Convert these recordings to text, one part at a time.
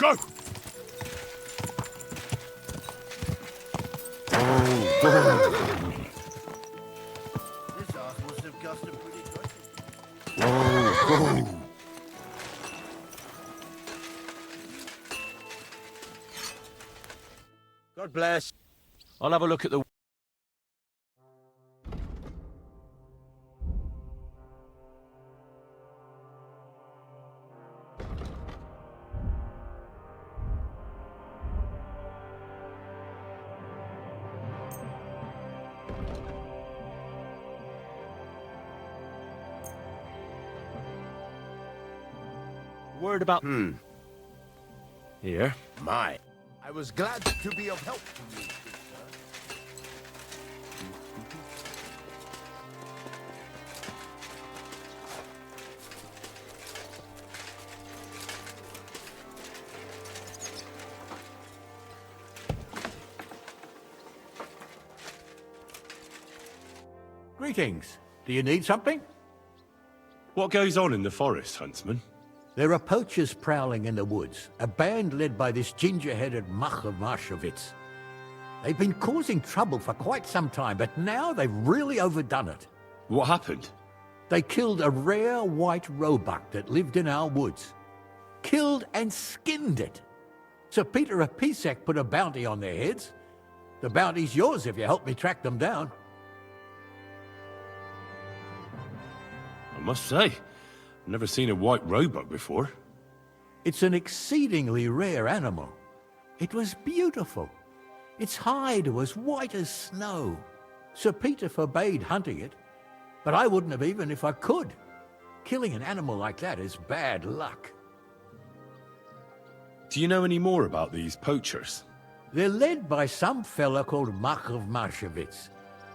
Go! This ass must have cost a pretty good. God bless. I'll have a look at the... Word about... Here. My, I was glad to be of help to you, good sir. Greetings. Do you need something? What goes on in the forest, Huntsman? There are poachers prowling in the woods, a band led by this ginger-headed Mach of Marshowitz. They've been causing trouble for quite some time, but now they've really overdone it. What happened? They killed a rare white roebuck that lived in our woods. Killed and skinned it. Sir Peter of Pisek put a bounty on their heads. The bounty's yours if you help me track them down. I must say, I've never seen a white roebuck before. It's an exceedingly rare animal. It was beautiful. Its hide was white as snow. Sir Peter forbade hunting it, but I wouldn't have even if I could. Killing an animal like that is bad luck. Do you know any more about these poachers? They're led by some fella called Mach of Marshowitz,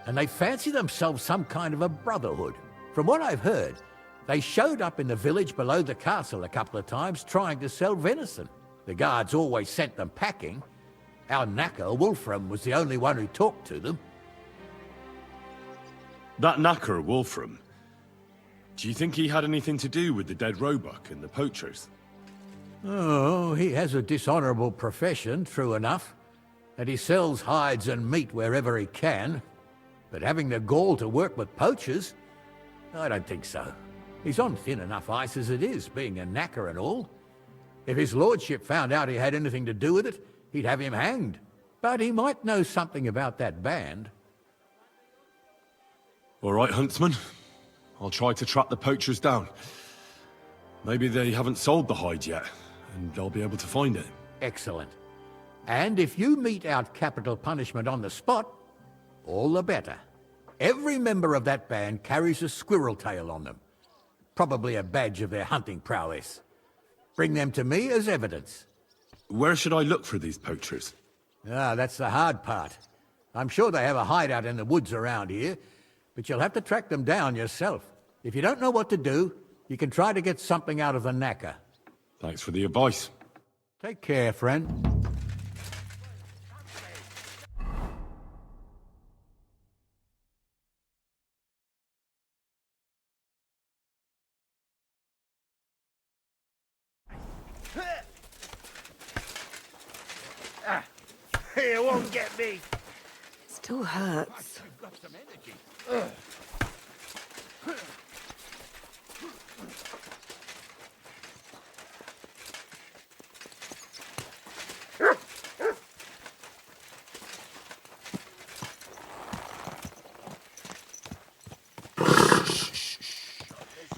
and they fancy themselves some kind of a brotherhood. From what I've heard, they showed up in the village below the castle a couple of times trying to sell venison. The guards always sent them packing. Our knacker, Wolfram, was the only one who talked to them. That knacker, Wolfram. Do you think he had anything to do with the dead roebuck and the poachers? Oh, he has a dishonorable profession, true enough, and he sells hides and meat wherever he can. But having the gall to work with poachers, I don't think so. He's on thin enough ice as it is, being a knacker and all. If his lordship found out he had anything to do with it, he'd have him hanged. But he might know something about that band. All right, Huntsman. I'll try to track the poachers down. Maybe they haven't sold the hide yet, and I'll be able to find it. Excellent. And if you mete out capital punishment on the spot, all the better. Every member of that band carries a squirrel tail on them. Probably a badge of their hunting prowess. Bring them to me as evidence. Where should I look for these poachers? Ah, that's the hard part. I'm sure they have a hideout in the woods around here, but you'll have to track them down yourself. If you don't know what to do, you can try to get something out of the knacker. Thanks for the advice. Take care, friend. It won't get me. Still hurts. You've got some energy.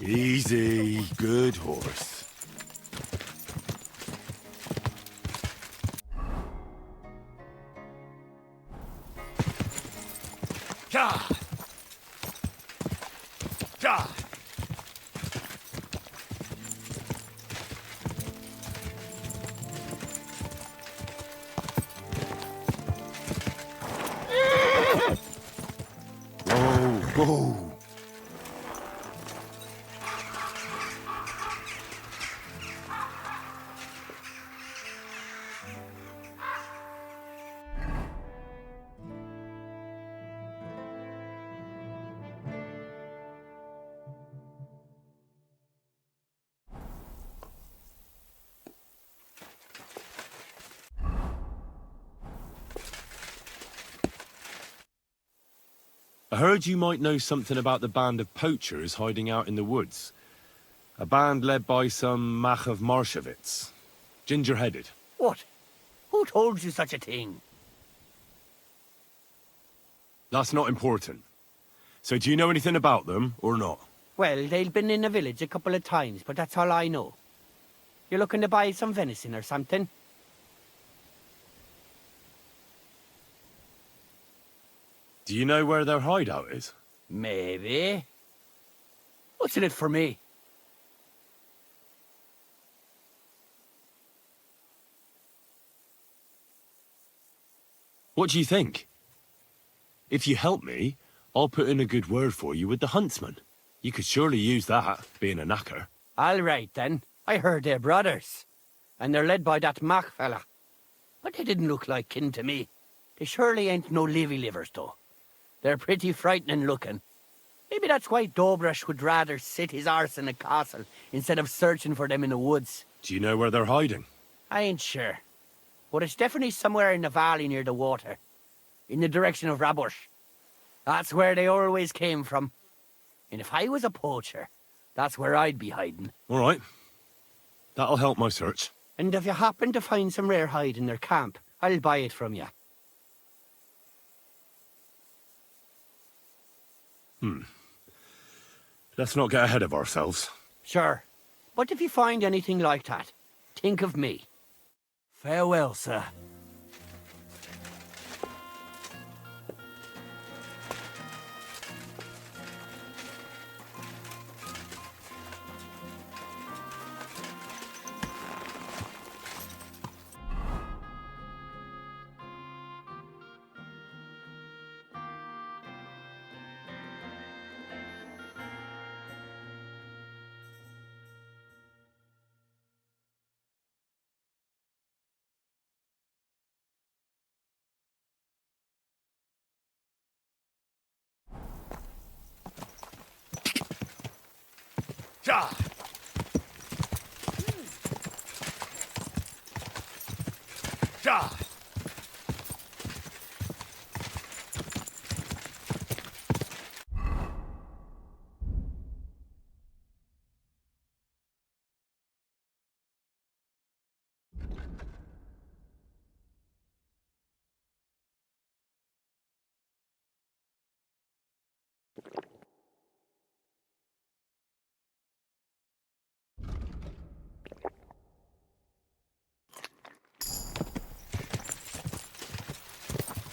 Easy, good horse. Ja! Ja! Whoa, whoa. I heard you might know something about the band of poachers hiding out in the woods. A band led by some Mach of Marshevitz. Ginger-headed. What? Who told you such a thing? That's not important. So do you know anything about them, or not? Well, they've been in the village a couple of times, but that's all I know. You looking to buy some venison or something? Do you know where their hideout is? Maybe. What's in it for me? What do you think? If you help me, I'll put in a good word for you with the huntsman. You could surely use that, being a knacker. All right, then. I heard they're brothers. And they're led by that Mach fella. But they didn't look like kin to me. They surely ain't no livers, though. They're pretty frightening looking. Maybe that's why Dobrush would rather sit his arse in a castle instead of searching for them in the woods. Do you know where they're hiding? I ain't sure. But it's definitely somewhere in the valley near the water. In the direction of Rabush. That's where they always came from. And if I was a poacher, that's where I'd be hiding. All right. That'll help my search. And if you happen to find some rare hide in their camp, I'll buy it from you. Let's not get ahead of ourselves. Sure. But if you find anything like that, think of me. Farewell, sir. Ja! Ja!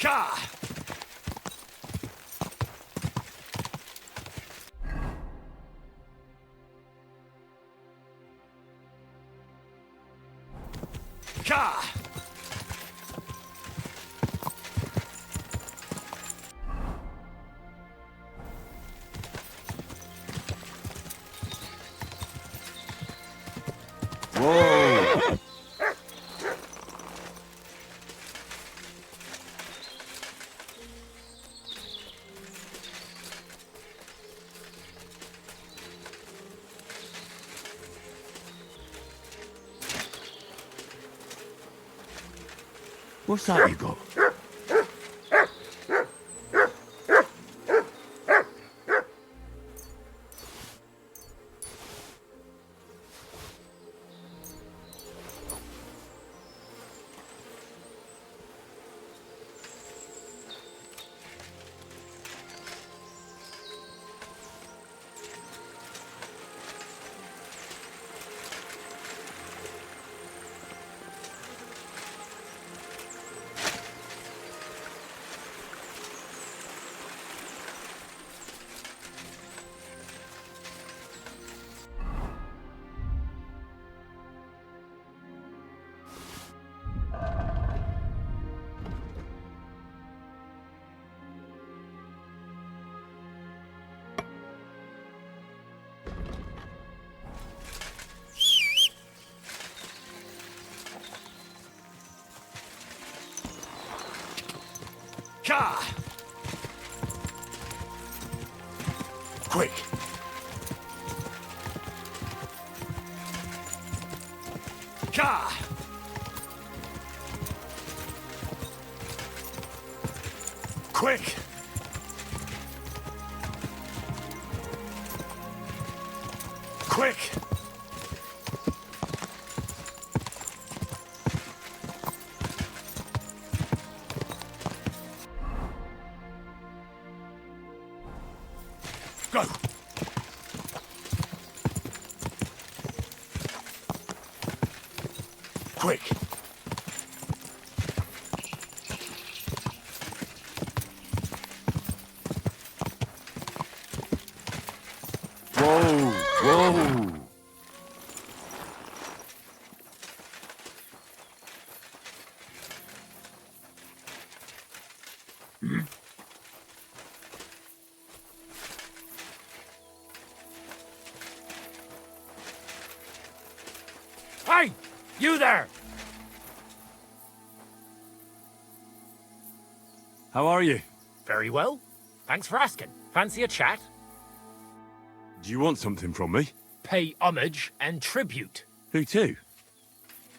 Ja! Ja! Whoa! What's that you got? Ja! Quick! Ja! Quick! Quick! Go! Quick! Whoa! Whoa! Hey! You there! How are you? Very well. Thanks for asking. Fancy a chat? Do you want something from me? Pay homage and tribute Who to?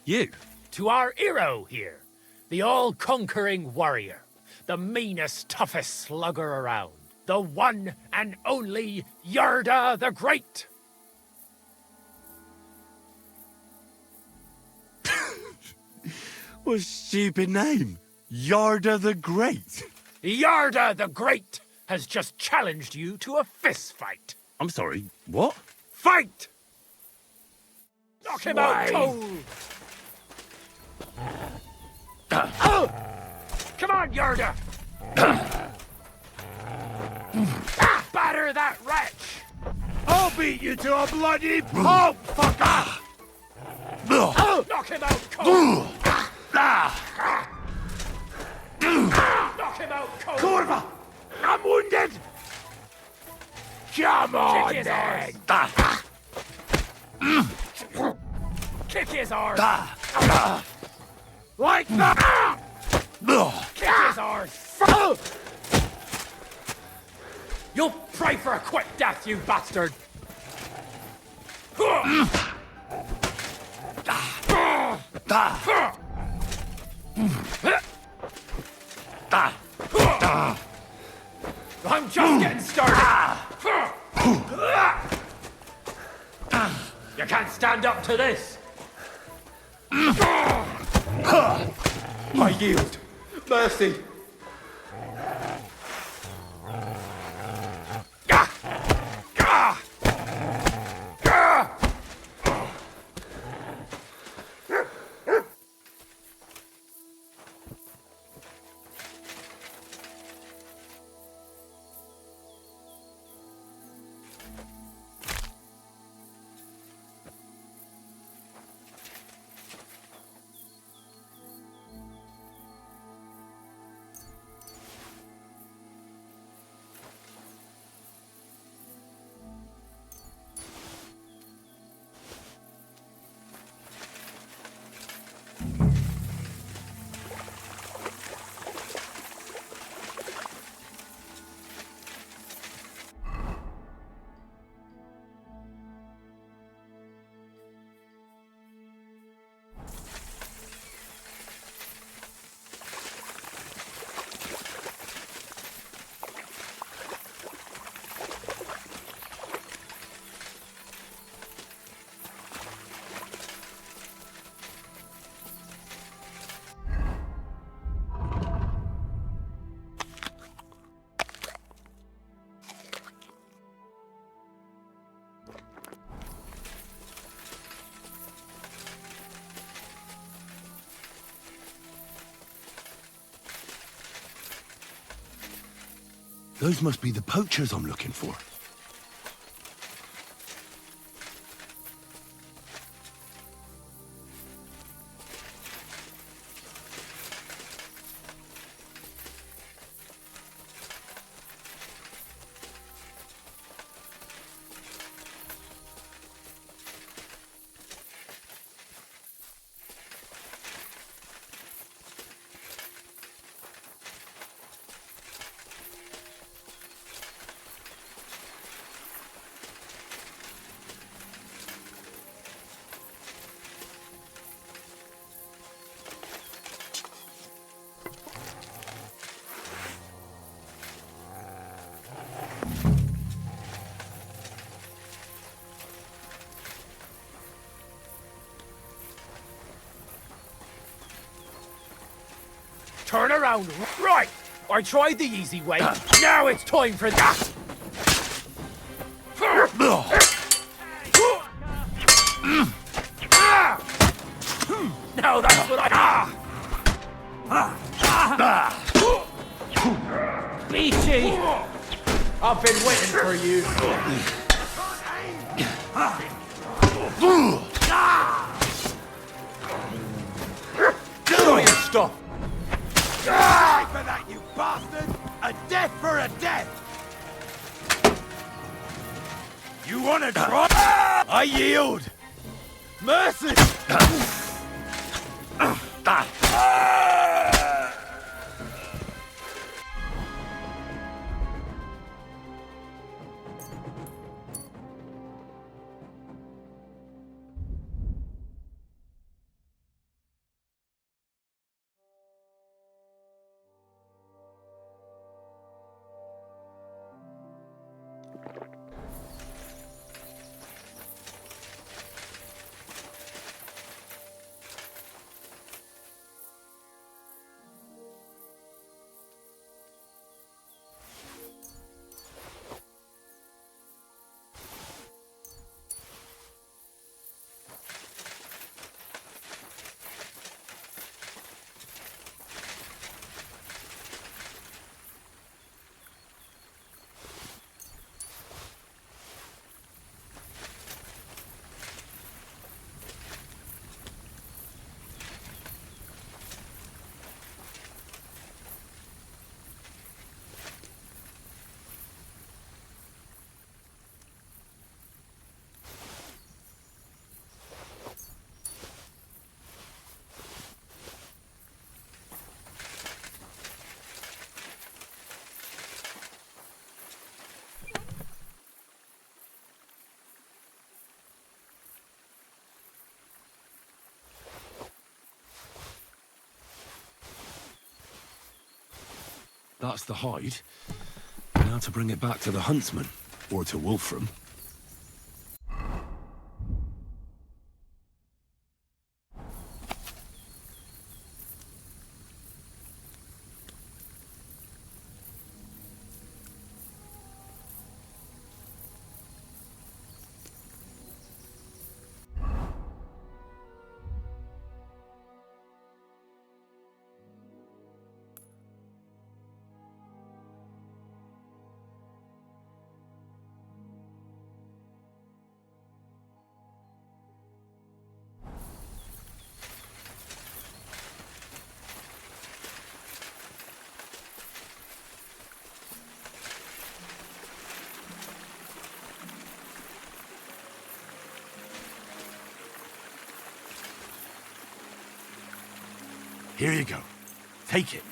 You? to our hero here. The all-conquering warrior. The meanest, toughest slugger around. The one and only Yarda the Great. What a stupid name. Yarda the Great. Yarda the Great has just challenged you to a fist fight. I'm sorry, what? Fight! Knock him out cold! Come on, Yarda! Batter that wretch! I'll beat you to a bloody pulp, fucker! Knock him out cold! Knock him out cold! Corva! I'm wounded! Come on, Kick his then! arse! Kick his arse! Like that! Kick his arse! You'll pray for a quick death, you bastard! I'm just getting started! You can't stand up to this! I yield. Mercy. Those must be the poachers I'm looking for. turn around. Right! I tried the easy way. Now it's time for that! Now that's what Beachy! I've been waiting for you. Show your stuff! Die for that, you bastard! A death for a death! You wanna try? I yield! Mercy! That's the hide. Now to bring it back to the huntsman, or to Wolfram. Here you go. Take it.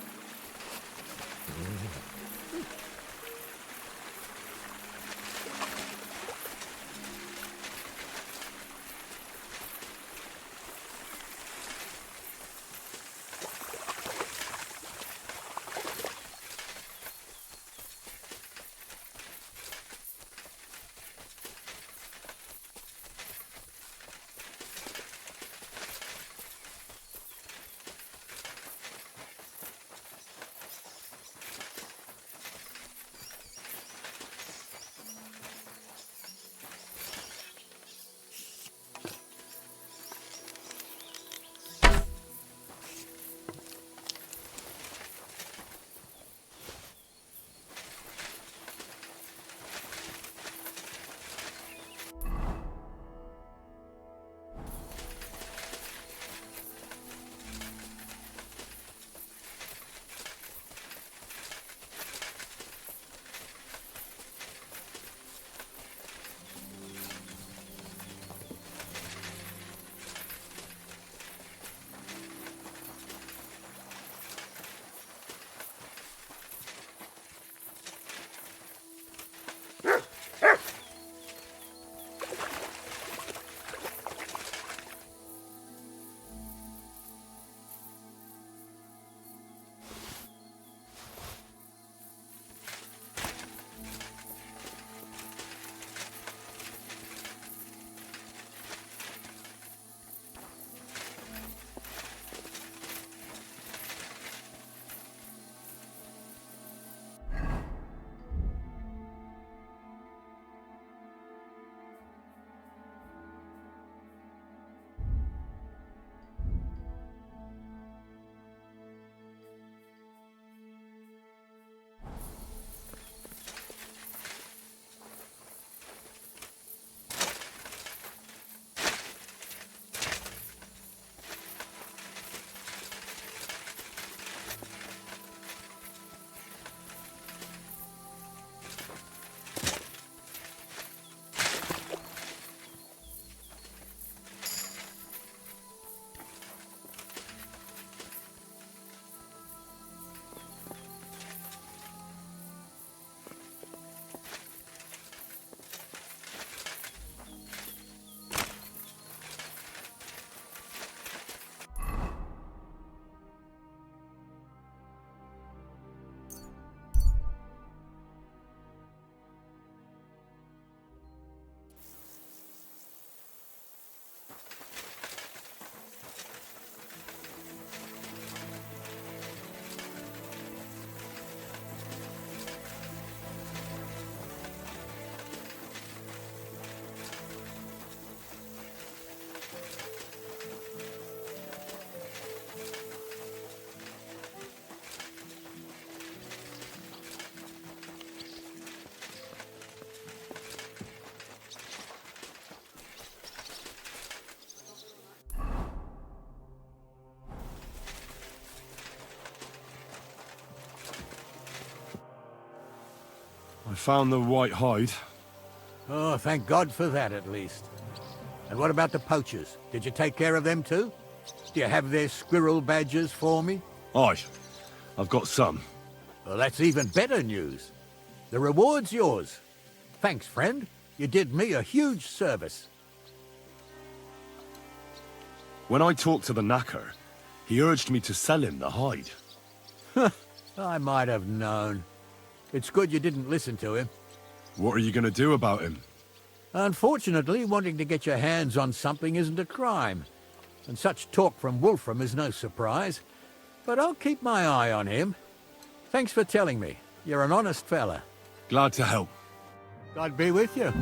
I found the white hide. Oh, thank God for that, at least. And what about the poachers? Did you take care of them too? Do you have their squirrel badges for me? Aye, I've got some. Well, that's even better news. The reward's yours. Thanks, friend. You did me a huge service. When I talked to the knacker, he urged me to sell him the hide. I might have known. It's good you didn't listen to him. What are you going to do about him? Unfortunately, wanting to get your hands on something isn't a crime. And such talk from Wolfram is no surprise. But I'll keep my eye on him. Thanks for telling me. You're an honest fella. Glad to help. God be with you.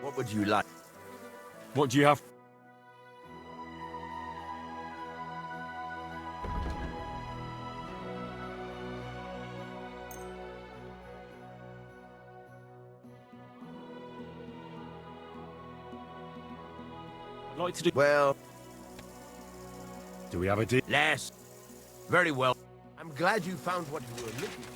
What would you like? What do you have? I'd like to do... Well, Do we have a deal? less. Very well. I'm glad you found what you were looking for.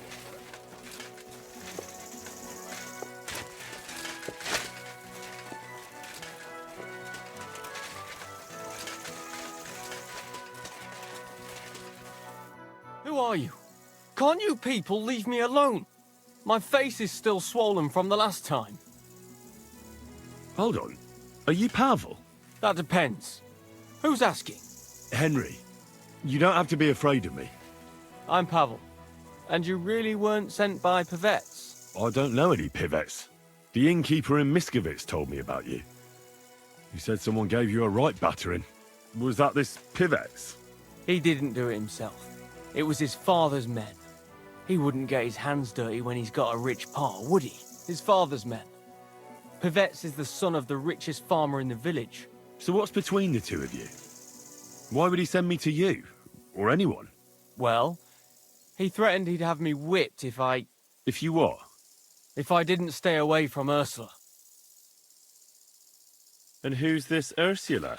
Who are you? Can't you people leave me alone? My face is still swollen from the last time. Hold on. Are you Pavel? That depends. Who's asking? Henry, you don't have to be afraid of me. I'm Pavel. And you really weren't sent by Pevets? I don't know any Pivets. The innkeeper in Miskovitz told me about you. He said someone gave you a right battering. Was that this Pivets? He didn't do it himself. It was his father's men. He wouldn't get his hands dirty when he's got a rich pa, would he? His father's men. Pevets is the son of the richest farmer in the village. So what's between the two of you? Why would he send me to you? Or anyone? Well, he threatened he'd have me whipped if I If you what? didn't stay away from Ursula. And who's this Ursula?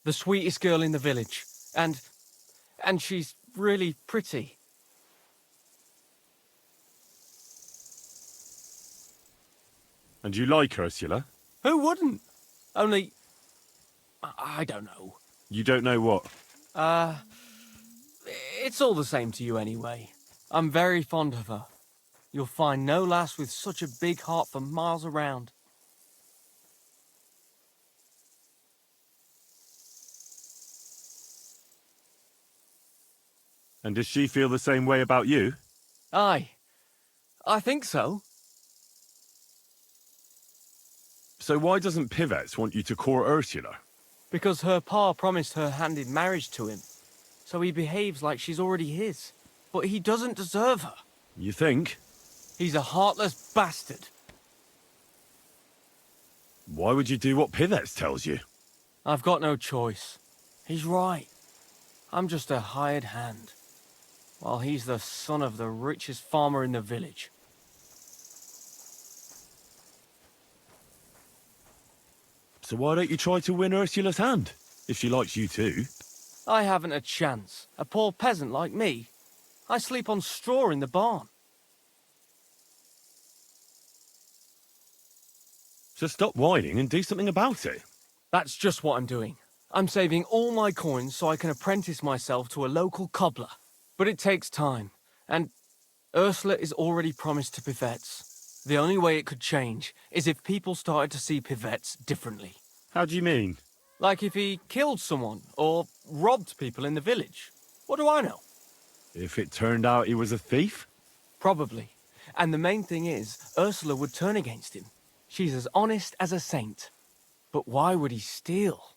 The sweetest girl in the village. And she's really pretty. And you like Ursula? Who wouldn't? Only, I don't know. You don't know what? It's all the same to you anyway. I'm very fond of her. You'll find no lass with such a big heart for miles around. And does she feel the same way about you? Aye, I think so. So why doesn't Pivets want you to court Ursula? Because her pa promised her hand in marriage to him. So he behaves like she's already his. But he doesn't deserve her. You think? He's a heartless bastard. Why would you do what Pivets tells you? I've got no choice. He's right. I'm just a hired hand, while he's the son of the richest farmer in the village. So why don't you try to win Ursula's hand, if she likes you too? I haven't a chance. A poor peasant like me. I sleep on straw in the barn. So stop whining and do something about it. That's just what I'm doing. I'm saving all my coins so I can apprentice myself to a local cobbler. But it takes time, and Ursula is already promised to Pivets. The only way it could change is if people started to see Pivets differently. How do you mean? Like if he killed someone, or robbed people in the village. What do I know? If it turned out he was a thief? Probably. And the main thing is, Ursula would turn against him. She's as honest as a saint. But why would he steal?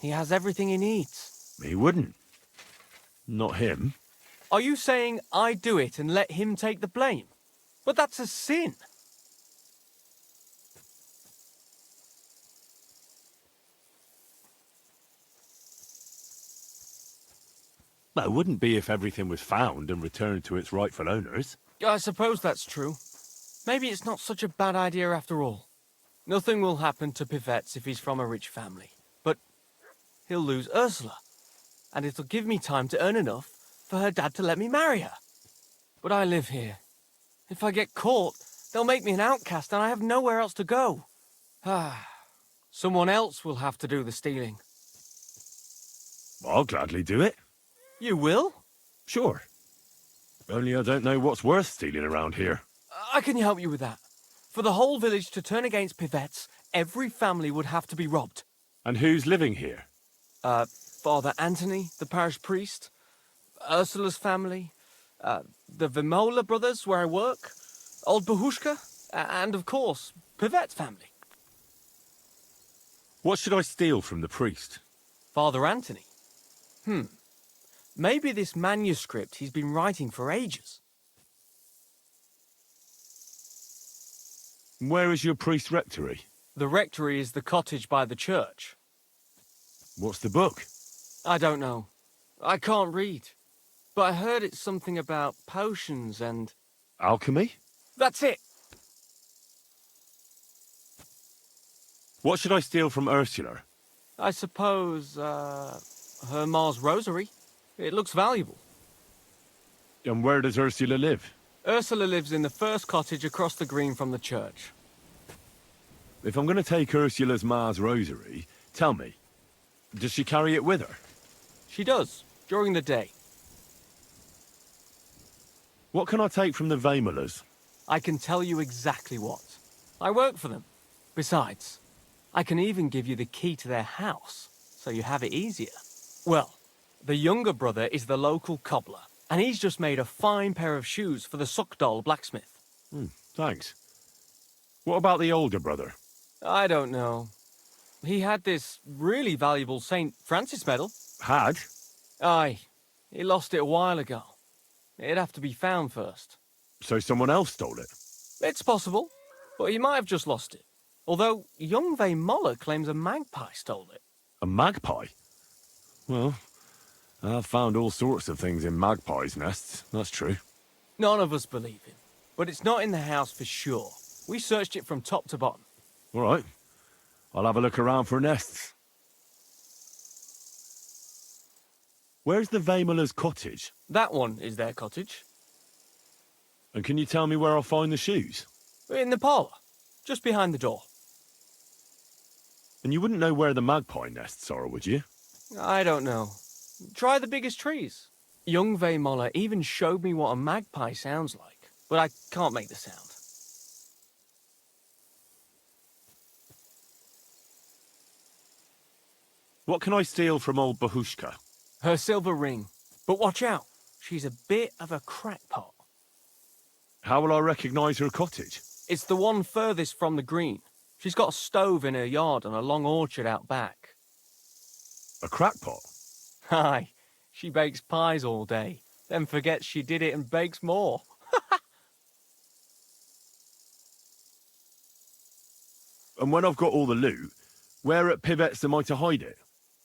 He has everything he needs. He wouldn't. Not him. Are you saying I do it and let him take the blame? But that's a sin. Well, it wouldn't be if everything was found and returned to its rightful owners. I suppose that's true. Maybe it's not such a bad idea after all. Nothing will happen to Pivets if he's from a rich family. But he'll lose Ursula. And it'll give me time to earn enough for her dad to let me marry her. But I live here. If I get caught, they'll make me an outcast and I have nowhere else to go. Someone else will have to do the stealing. I'll gladly do it. You will? Sure. Only I don't know what's worth stealing around here. I can help you with that. For the whole village to turn against Pivets, every family would have to be robbed. And who's living here? Father Anthony, the parish priest, Ursula's family, the Vimola brothers where I work, old Bahushka, and of course, Pivet's family. What should I steal from the priest? Father Anthony? Maybe this manuscript he's been writing for ages. Where is your priest rectory? The rectory is the cottage by the church. What's the book? I don't know. I can't read. But I heard it's something about potions and... Alchemy? That's it! What should I steal from Ursula? I suppose, her Ma's rosary. It looks valuable. And where does Ursula live? Ursula lives in the first cottage across the green from the church. If I'm going to take Ursula's Ma's rosary, tell me, does she carry it with her? She does, during the day. What can I take from the Vamolas? I can tell you exactly what. I work for them. Besides, I can even give you the key to their house, so you have it easier. Well, the younger brother is the local cobbler, and he's just made a fine pair of shoes for the Suckdoll blacksmith. Thanks. What about the older brother? I don't know. He had this really valuable St. Francis medal. Had? Aye. He lost it a while ago. It'd have to be found first. So someone else stole it? It's possible, but he might have just lost it. Although young Moller claims a magpie stole it. A magpie? Well, I've found all sorts of things in magpies' nests, that's true. None of us believe him, but it's not in the house for sure. We searched it from top to bottom. All right. I'll have a look around for nests. Where's the Vamola's cottage? That one is their cottage. And can you tell me where I'll find the shoes? In the parlour, just behind the door. And you wouldn't know where the magpie nests are, would you? I don't know. Try the biggest trees. Young Moller even showed me what a magpie sounds like, but I can't make the sound. What can I steal from old Bahushka? Her silver ring. But watch out, she's a bit of a crackpot. How will I recognise her cottage? It's the one furthest from the green. She's got a stove in her yard and a long orchard out back. A crackpot? Aye, she bakes pies all day, then forgets she did it and bakes more. And when I've got all the loot, where at Pivet's am I to hide it?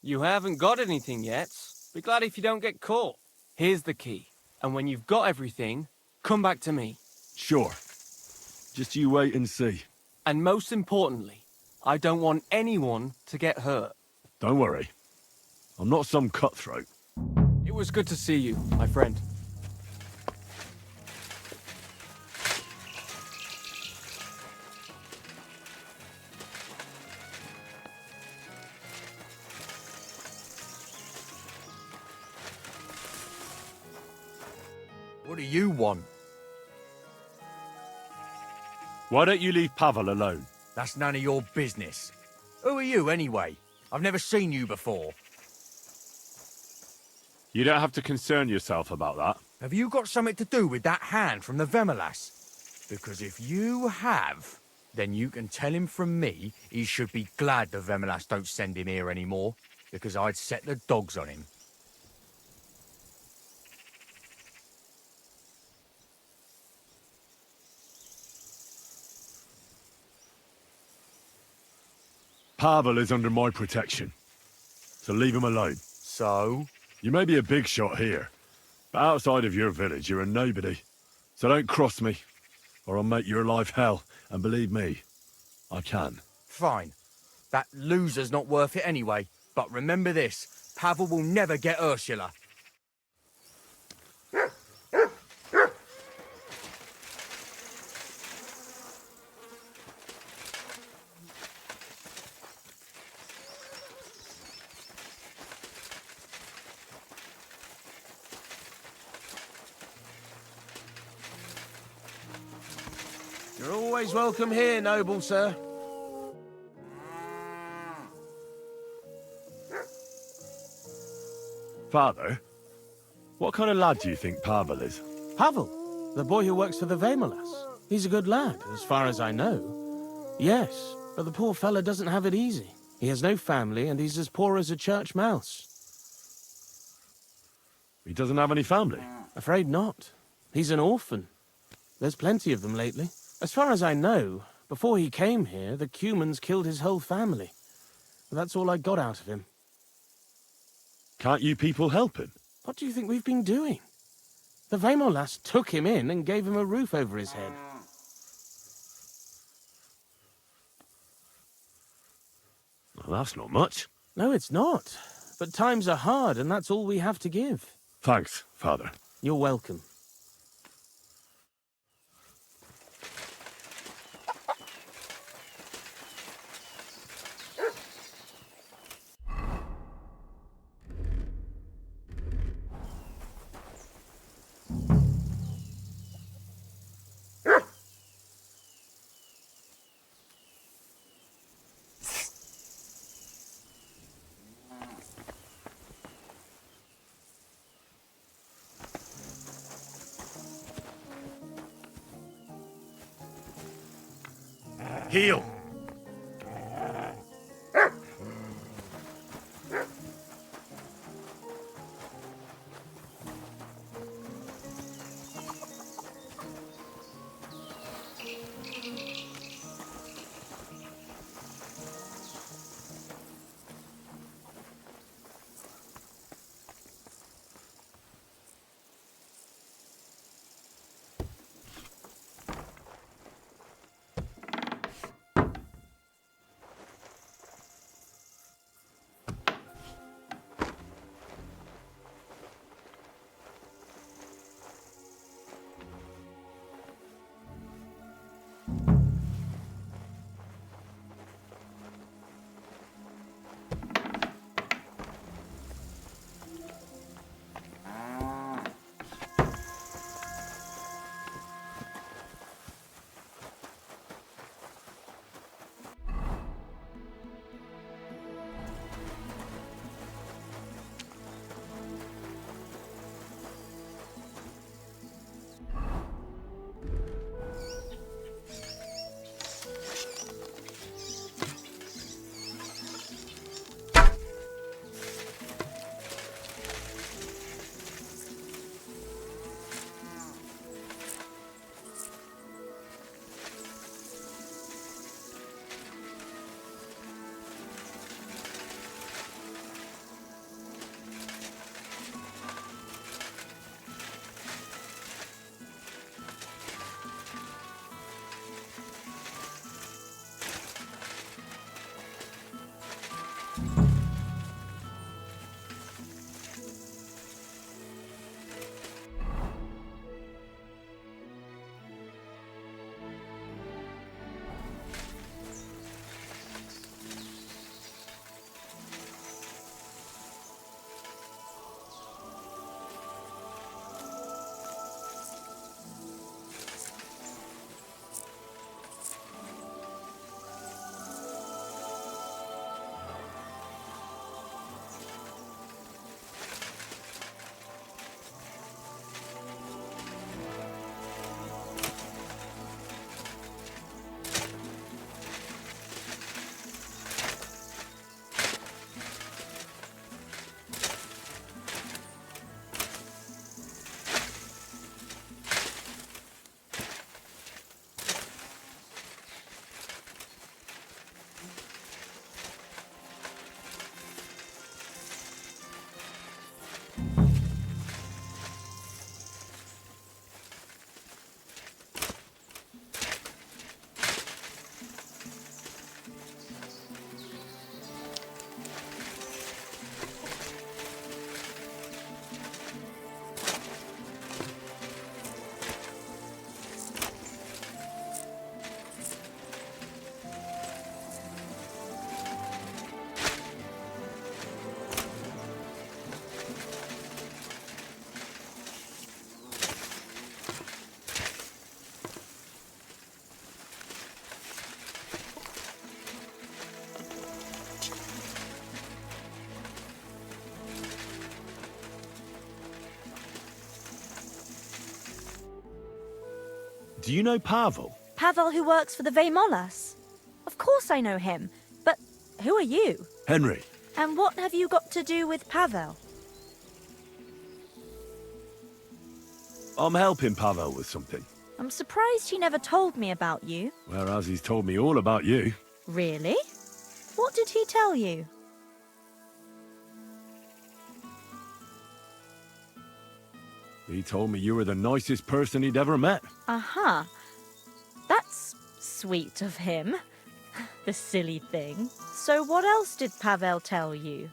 You haven't got anything yet. Be glad if you don't get caught. Here's the key. And when you've got everything, come back to me. Sure. Just you wait and see. And most importantly, I don't want anyone to get hurt. Don't worry. I'm not some cutthroat. It was good to see you, my friend. What do you want? Why don't you leave Pavel alone? That's none of your business. Who are you, anyway? I've never seen you before. You don't have to concern yourself about that. Have you got something to do with that hand from the Vemelas? Because if you have, then you can tell him from me he should be glad the Vemelas don't send him here anymore, because I'd set the dogs on him. Pavel is under my protection, so leave him alone. So? You may be a big shot here, but outside of your village, you're a nobody. So don't cross me, or I'll make your life hell, and believe me, I can. Fine. That loser's not worth it anyway, but remember this, Pavel will never get Ursula. You're always welcome here, noble sir. Father, what kind of lad do you think Pavel is? Pavel, the boy who works for the Vemelas. He's a good lad, as far as I know. Yes, but the poor fella doesn't have it easy. He has no family, and he's as poor as a church mouse. He doesn't have any family? Afraid not. He's an orphan. There's plenty of them lately. As far as I know, before he came here, the Cumans killed his whole family. But that's all I got out of him. Can't you people help him? What do you think we've been doing? The Vemolas took him in and gave him a roof over his head. Well, that's not much. No, it's not. But times are hard, and that's all we have to give. Thanks, Father. You're welcome. Heel! Do you know Pavel? Pavel who works for the Vemolas? Of course I know him, but who are you? Henry. And what have you got to do with Pavel? I'm helping Pavel with something. I'm surprised he never told me about you. Whereas he's told me all about you. Really? What did he tell you? He told me you were the nicest person he'd ever met. Uh-huh. That's sweet of him. The silly thing. So what else did Pavel tell you?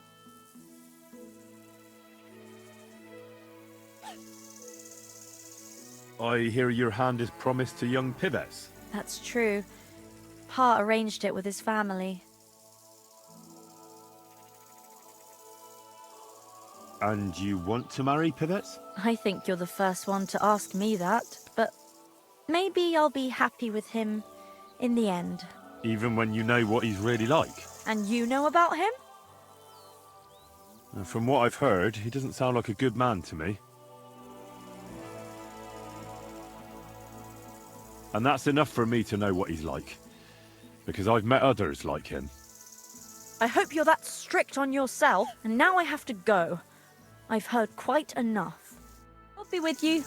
I hear your hand is promised to young Pivets. That's true. Pa arranged it with his family. And you want to marry Pivets? I think you're the first one to ask me that, but maybe I'll be happy with him in the end. Even when you know what he's really like? And you know about him? From what I've heard, he doesn't sound like a good man to me. And that's enough for me to know what he's like. Because I've met others like him. I hope you're that strict on yourself, and now I have to go. I've heard quite enough. I'll be with you.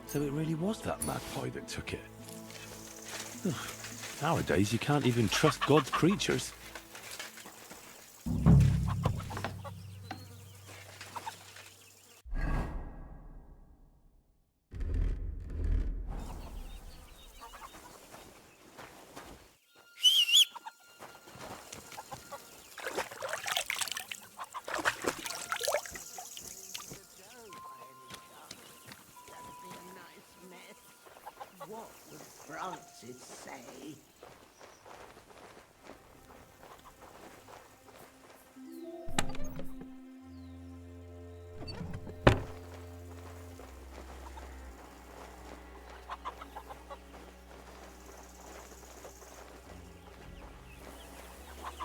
So it really was that magpie that took it. Nowadays, you can't even trust God's creatures. What would Francis say?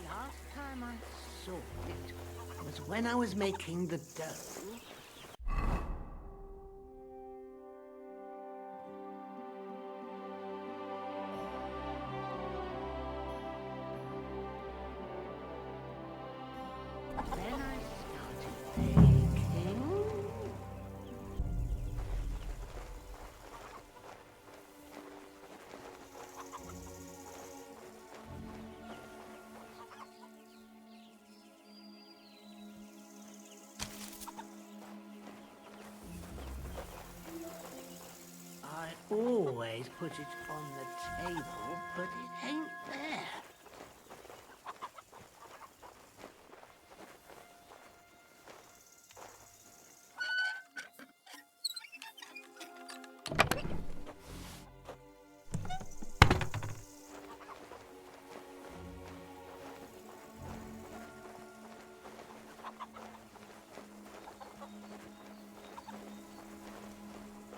Last time I saw it was when I was making the dough. Then I started baking. I always put it on the table, but it ain't there.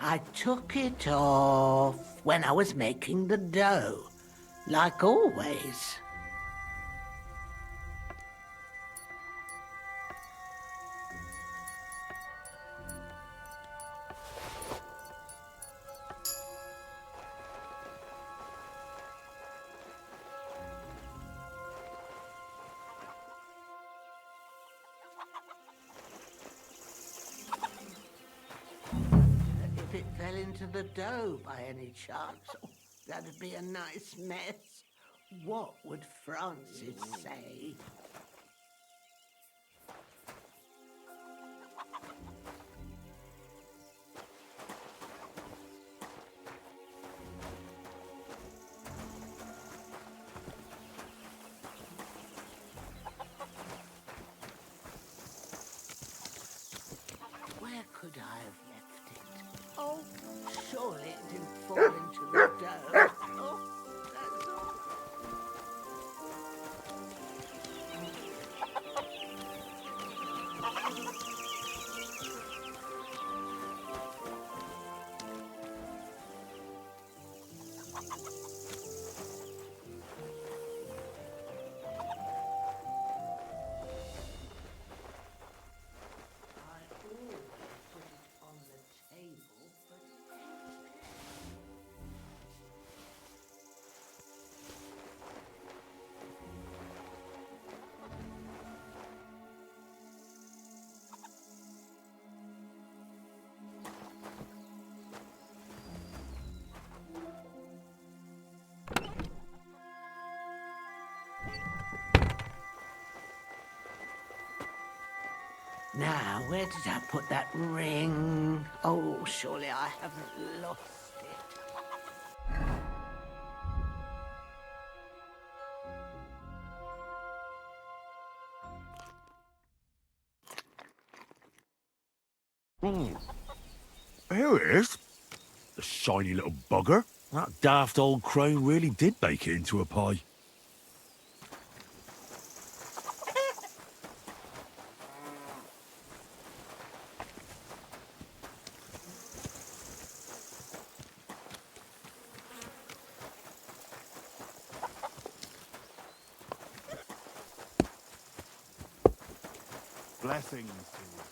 I took it off when I was making the dough, like always. If it fell into the dough by any chance, oh, that'd be a nice mess. What would Francis say? Now, where did I put that ring? Oh, surely I haven't lost it. Here it is. The shiny little bugger. That daft old crone really did bake it into a pie. Blessings to you.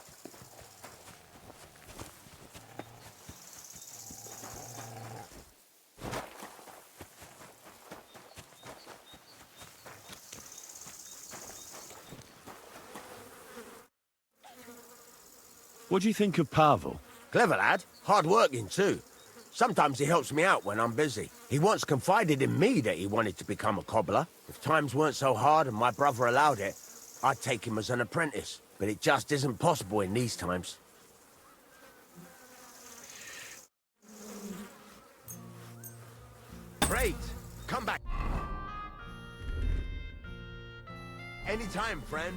What do you think of Pavel? Clever lad. Hard working too. Sometimes he helps me out when I'm busy. He once confided in me that he wanted to become a cobbler. If times weren't so hard and my brother allowed it, I'd take him as an apprentice. But it just isn't possible in these times. Great. Come back. Anytime, friend.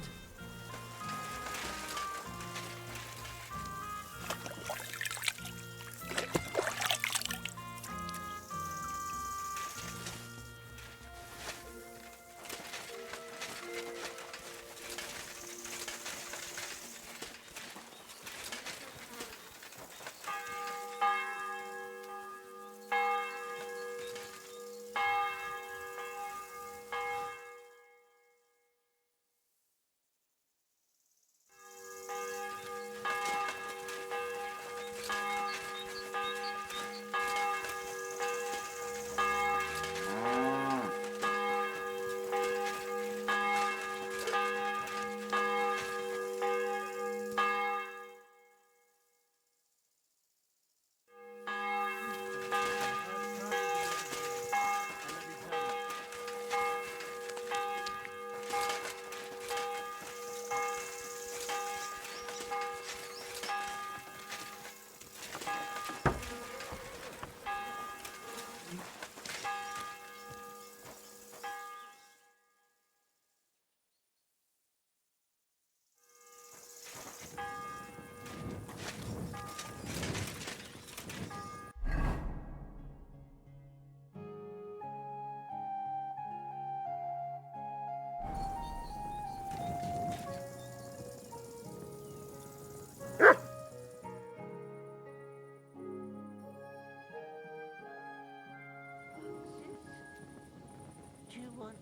Do you want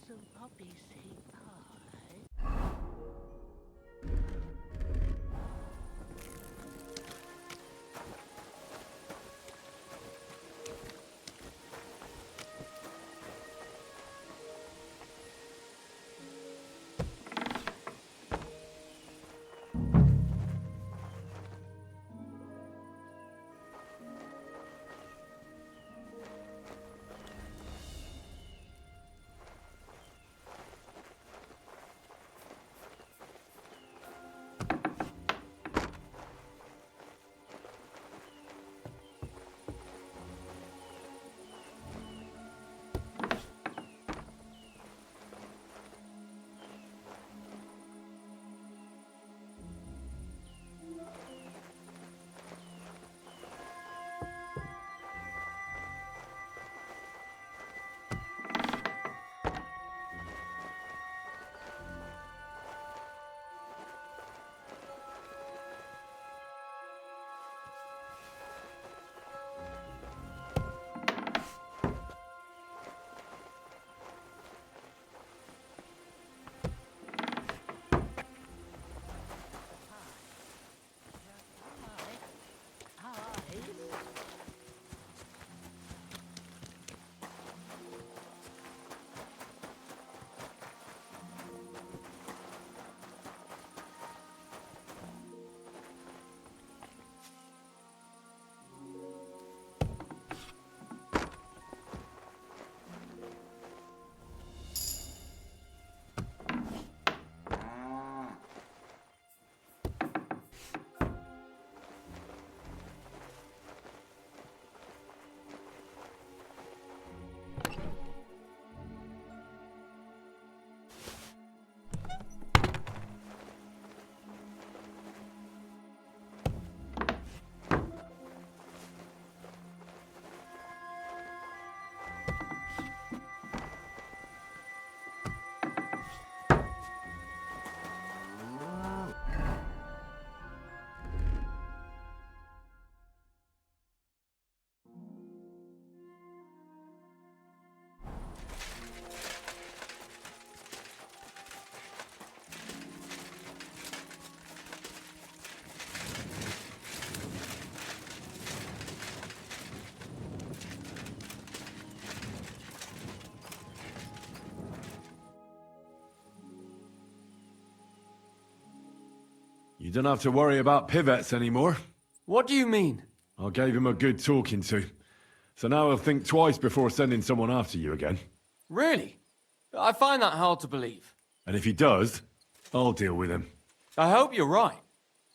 some poppy seed pie? You don't have to worry about pivettes anymore. What do you mean? I gave him a good talking to. So now he'll think twice before sending someone after you again. Really? I find that hard to believe. And if he does, I'll deal with him. I hope you're right.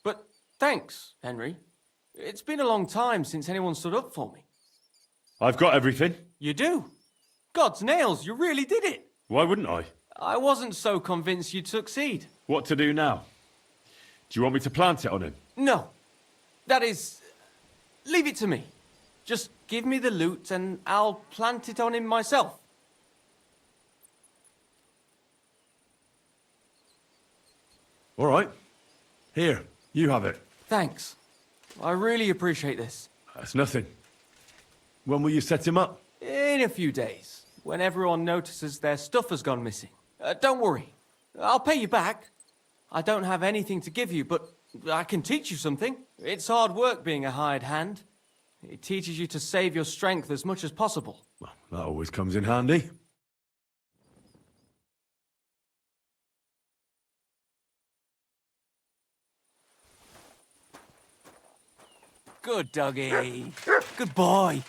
But thanks, Henry. It's been a long time since anyone stood up for me. I've got everything. You do? God's nails, you really did it. Why wouldn't I? I wasn't so convinced you'd succeed. What to do now? Do you want me to plant it on him? No. That is... leave it to me. Just give me the loot and I'll plant it on him myself. All right. Here, you have it. Thanks. I really appreciate this. That's nothing. When will you set him up? In a few days, when everyone notices their stuff has gone missing. Don't worry. I'll pay you back. I don't have anything to give you, but I can teach you something. It's hard work being a hired hand. It teaches you to save your strength as much as possible. Well, that always comes in handy. Good doggy. Good boy.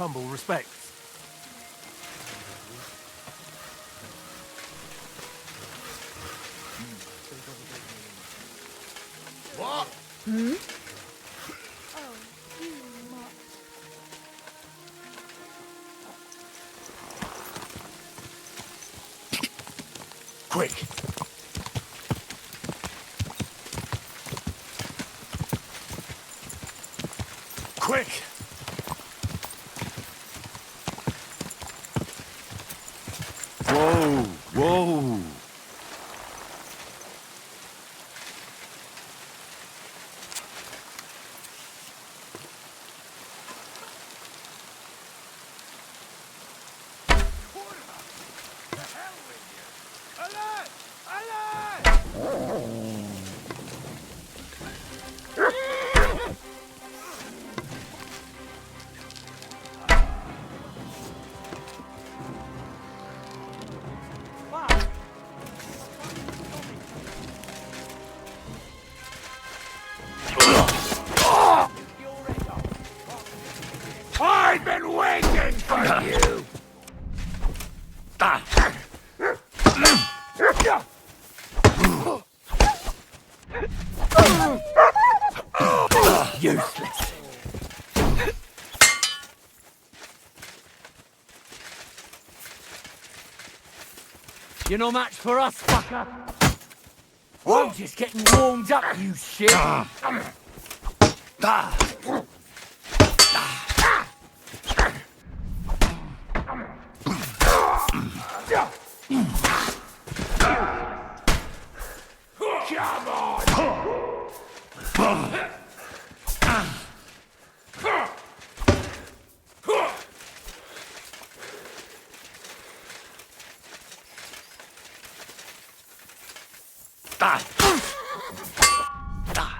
humble respects. What? Hmm? Quick! Quick! Whoa, whoa. I've been waiting for you! Useless. You're no match for us, fucker. I'm just getting warmed up, you shit. Come on!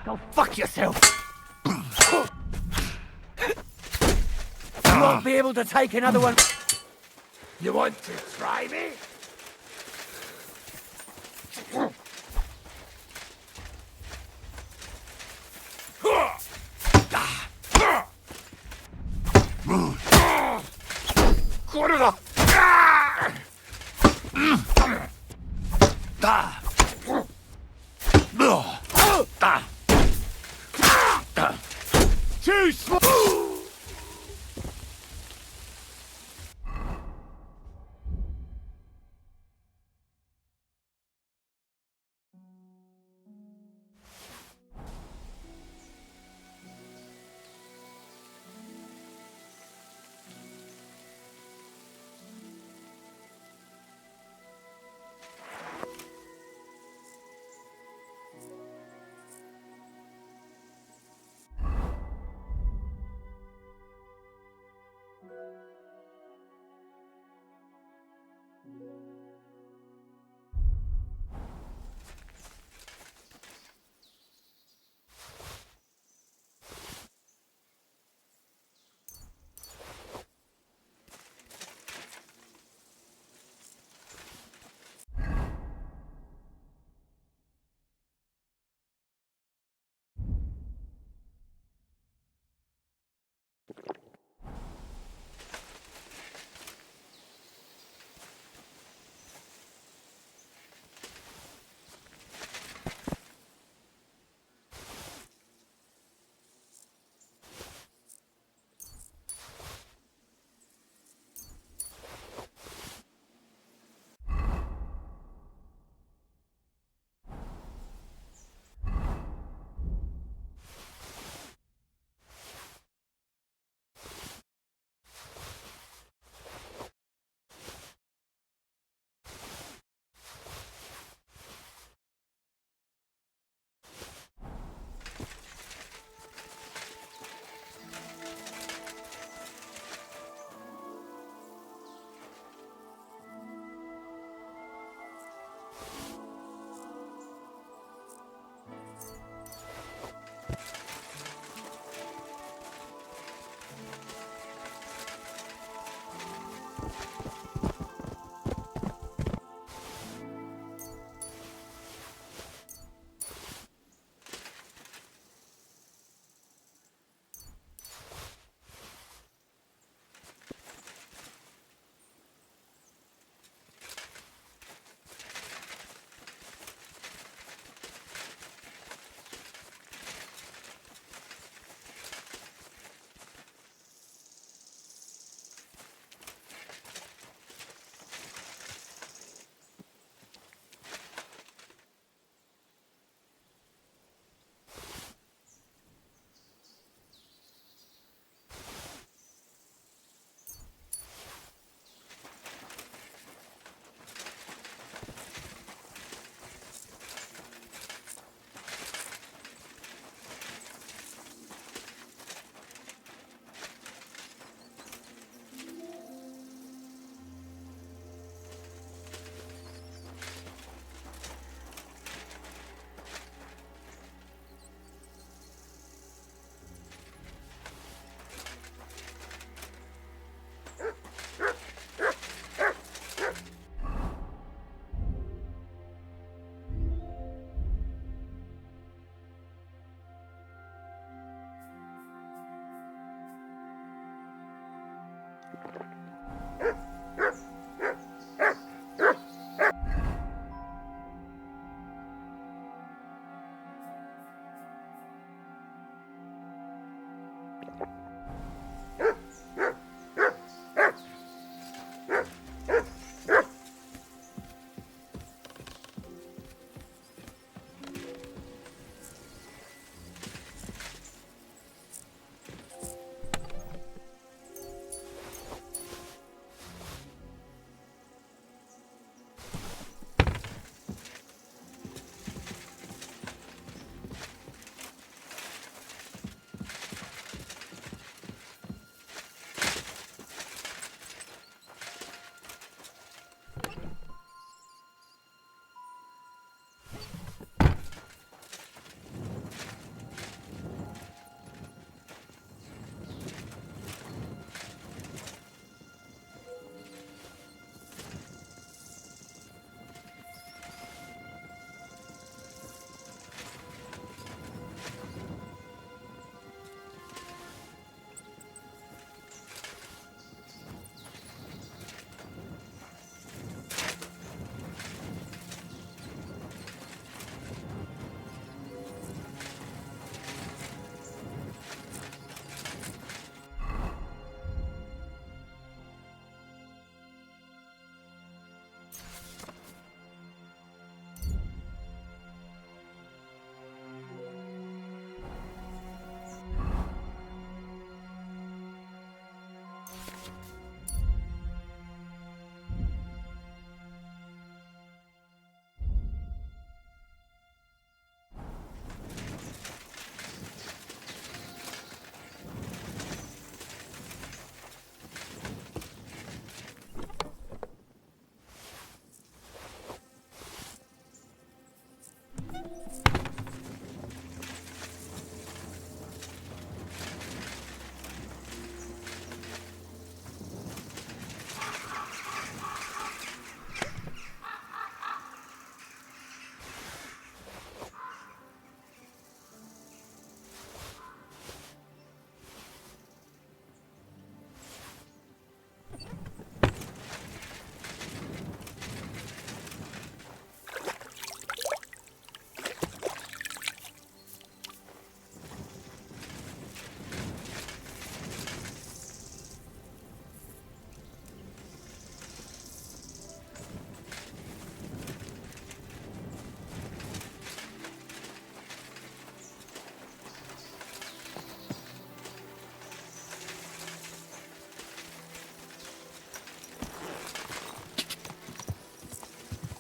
Go fuck yourself. You won't be able to take another one. You want to try me? Too slow!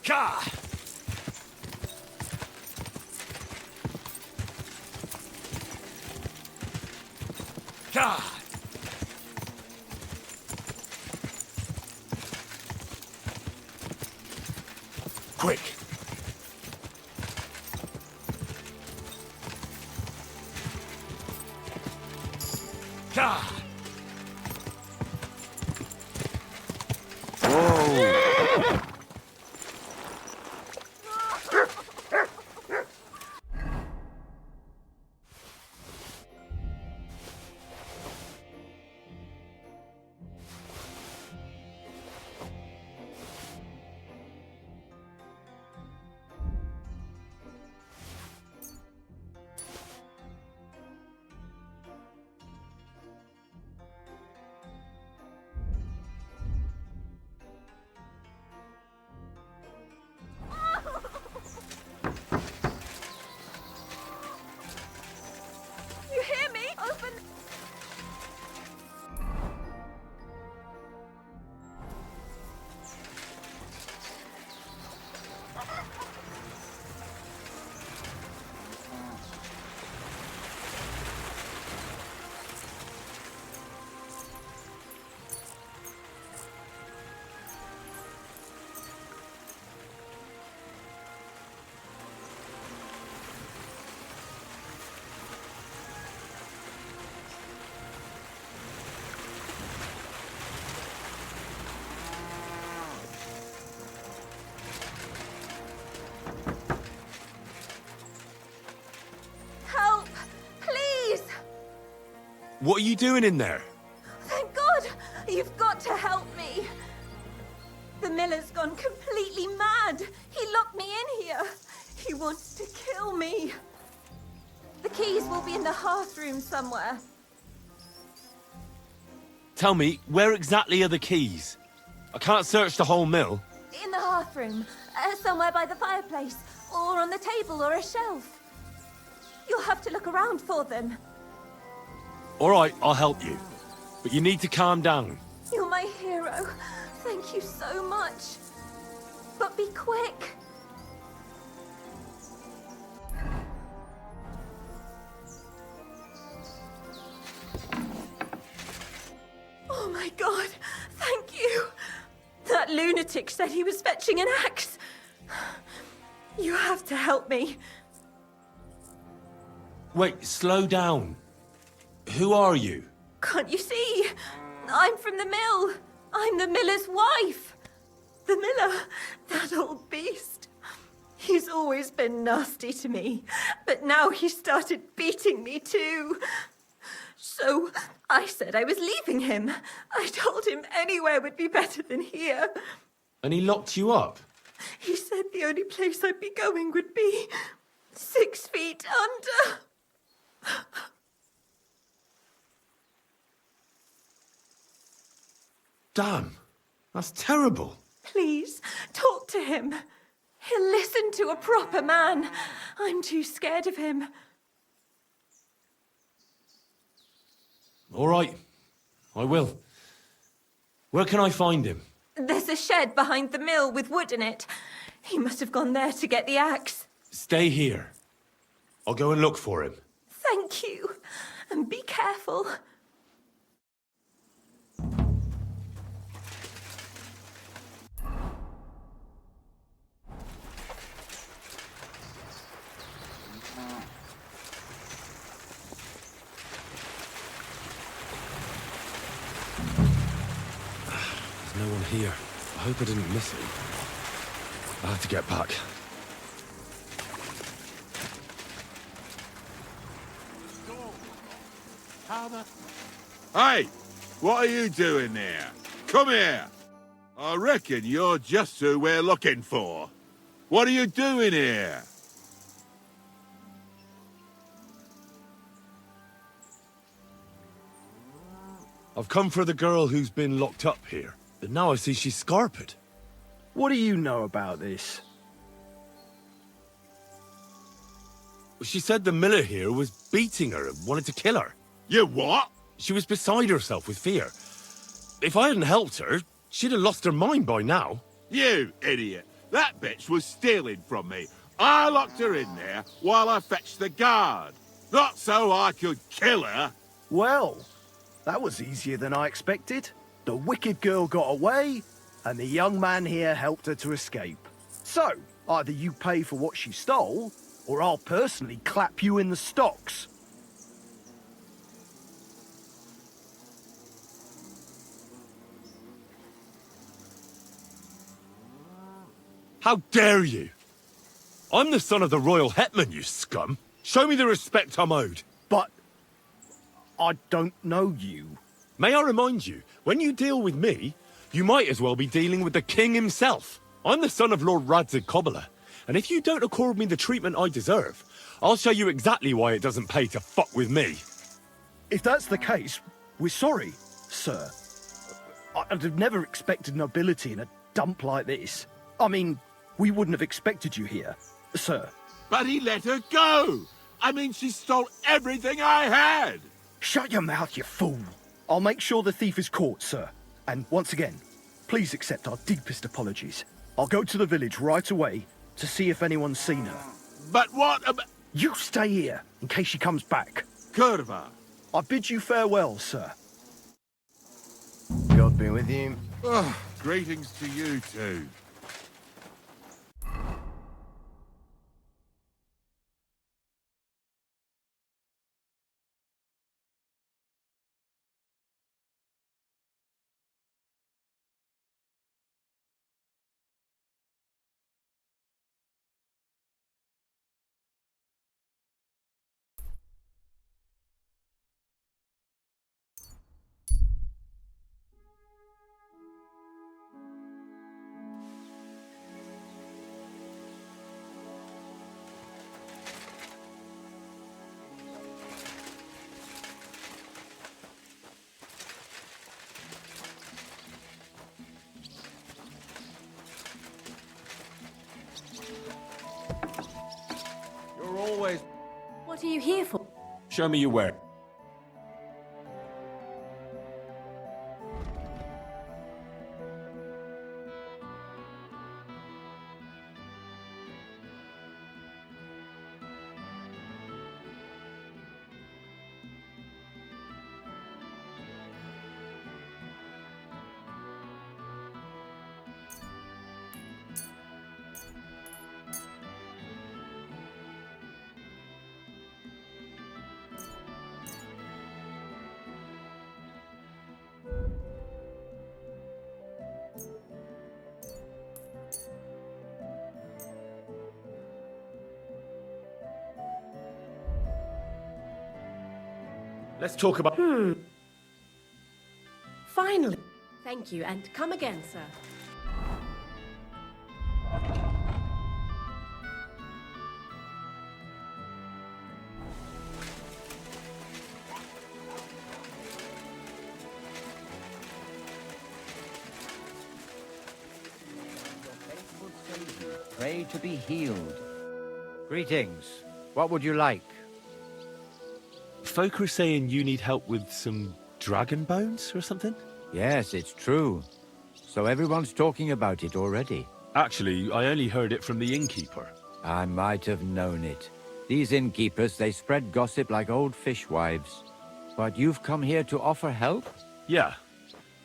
Ka! Ka! Quick! Ka! You hear me? Open. Help! Please! What are you doing in there? Thank God! You've got to help me! The miller's gone completely mad. He locked me in here. He wants to kill me. The keys will be in the hearthroom somewhere. Tell me, where exactly are the keys? I can't search the whole mill. In the hearthroom. Somewhere by the fireplace. Or on the table or a shelf. You'll have to look around for them. All right, I'll help you. But you need to calm down. You're my hero. Thank you so much. But be quick. Oh my God, thank you. That lunatic said he was fetching an axe. You have to help me. Wait, slow down. Who are you? Can't you see? I'm from the mill. I'm the miller's wife. The miller, that old beast. He's always been nasty to me, but now he started beating me too. So I said I was leaving him. I told him anywhere would be better than here. And he locked you up? He said the only place I'd be going would be 6 feet under. Damn, that's terrible. Please, talk to him. He'll listen to a proper man. I'm too scared of him. All right, I will. Where can I find him? There's a shed behind the mill with wood in it. He must have gone there to get the axe. Stay here. I'll go and look for him. Thank you. And be careful. There's no one here. I hope I didn't miss him. I have to get back. Hey, what are you doing there? Come here. I reckon you're just who we're looking for. What are you doing here? I've come for the girl who's been locked up here. But now I see she's scarpered. What do you know about this? She said the miller here was beating her and wanted to kill her. You what? She was beside herself with fear. If I hadn't helped her, she'd have lost her mind by now. You idiot. That bitch was stealing from me. I locked her in there while I fetched the guard. Not so I could kill her. Well, that was easier than I expected. The wicked girl got away, and the young man here helped her to escape. So, either you pay for what she stole, or I'll personally clap you in the stocks. How dare you? I'm the son of the royal hetman, you scum. Show me the respect I'm owed. But I don't know you. May I remind you, when you deal with me, you might as well be dealing with the king himself. I'm the son of Lord Radzig Cobbler, and if you don't accord me the treatment I deserve, I'll show you exactly why it doesn't pay to fuck with me. If that's the case, we're sorry, sir. I'd have never expected nobility in a dump like this. I mean, we wouldn't have expected you here, sir. But he let her go. I mean, she stole everything I had. Shut your mouth, you fool. I'll make sure the thief is caught, sir. And once again, please accept our deepest apologies. I'll go to the village right away to see if anyone's seen her. But what about... You stay here in case she comes back. Curva. I bid you farewell, sir. God be with you. Oh, greetings to you too. You're always... What are you here for? Show me your work. Let's talk about... Finally. Thank you, and come again, sir. Pray to be healed. Greetings. What would you like? Folk are saying you need help with some dragon bones or something? Yes, it's true. So everyone's talking about it already. Actually, I only heard it from the innkeeper. I might have known it. These innkeepers, they spread gossip like old fishwives. But you've come here to offer help? Yeah.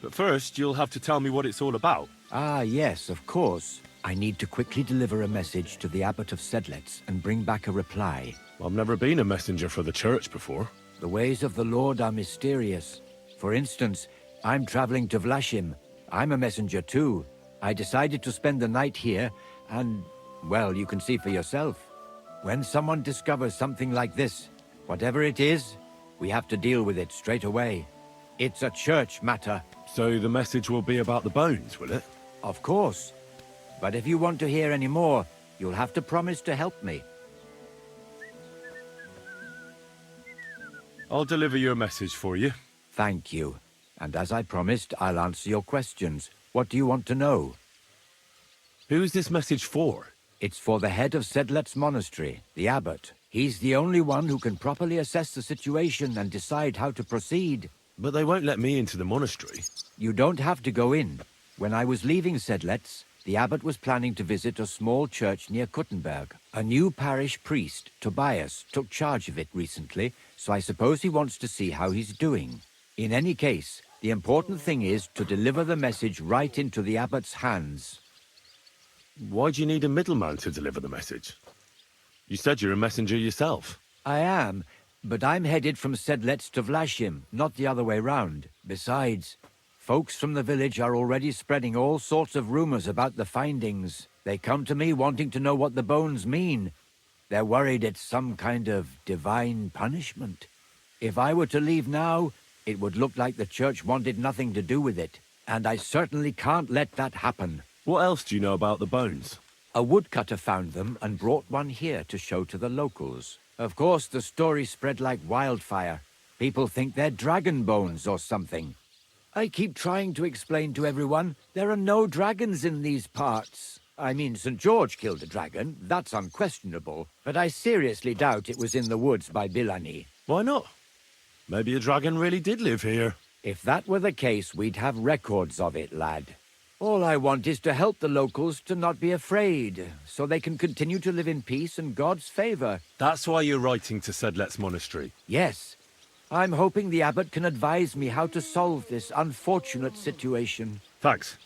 But first, you'll have to tell me what it's all about. Ah, yes, of course. I need to quickly deliver a message to the Abbot of Sedlets and bring back a reply. I've never been a messenger for the church before. The ways of the Lord are mysterious. For instance, I'm traveling to Vlashim. I'm a messenger too. I decided to spend the night here, and, well, you can see for yourself. When someone discovers something like this, whatever it is, we have to deal with it straight away. It's a church matter. So the message will be about the bones, will it? Of course. But if you want to hear any more, you'll have to promise to help me. I'll deliver your message for you. Thank you. And as I promised, I'll answer your questions. What do you want to know? Who's this message for? It's for the head of Sedlet's monastery, the abbot. He's the only one who can properly assess the situation and decide how to proceed. But they won't let me into the monastery. You don't have to go in. When I was leaving Sedlet's, the abbot was planning to visit a small church near Kuttenberg. A new parish priest, Tobias, took charge of it recently, so I suppose he wants to see how he's doing. In any case, the important thing is to deliver the message right into the abbot's hands. Why do you need a middleman to deliver the message? You said you're a messenger yourself. I am, but I'm headed from Sedlec to Vlashim, not the other way round. Besides, folks from the village are already spreading all sorts of rumors about the findings. They come to me wanting to know what the bones mean. They're worried it's some kind of divine punishment. If I were to leave now, it would look like the church wanted nothing to do with it, and I certainly can't let that happen. What else do you know about the bones? A woodcutter found them and brought one here to show to the locals. Of course, the story spread like wildfire. People think they're dragon bones or something. I keep trying to explain to everyone there are no dragons in these parts. I mean, St. George killed a dragon, that's unquestionable, but I seriously doubt it was in the woods by Bilani. Why not? Maybe a dragon really did live here. If that were the case, we'd have records of it, lad. All I want is to help the locals to not be afraid, so they can continue to live in peace and God's favor. That's why you're writing to Sedlec's monastery? Yes. I'm hoping the abbot can advise me how to solve this unfortunate situation. Thanks.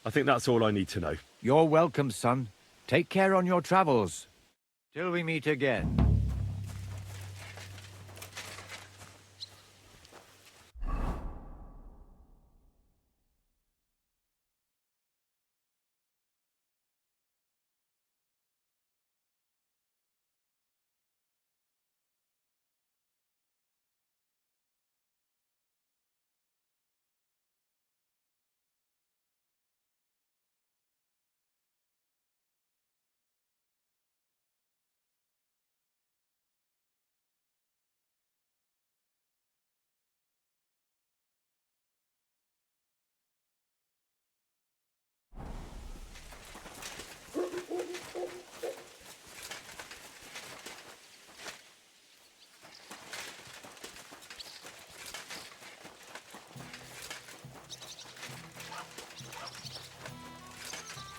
I think that's all I need to know. You're welcome, son. Take care on your travels. Till we meet again.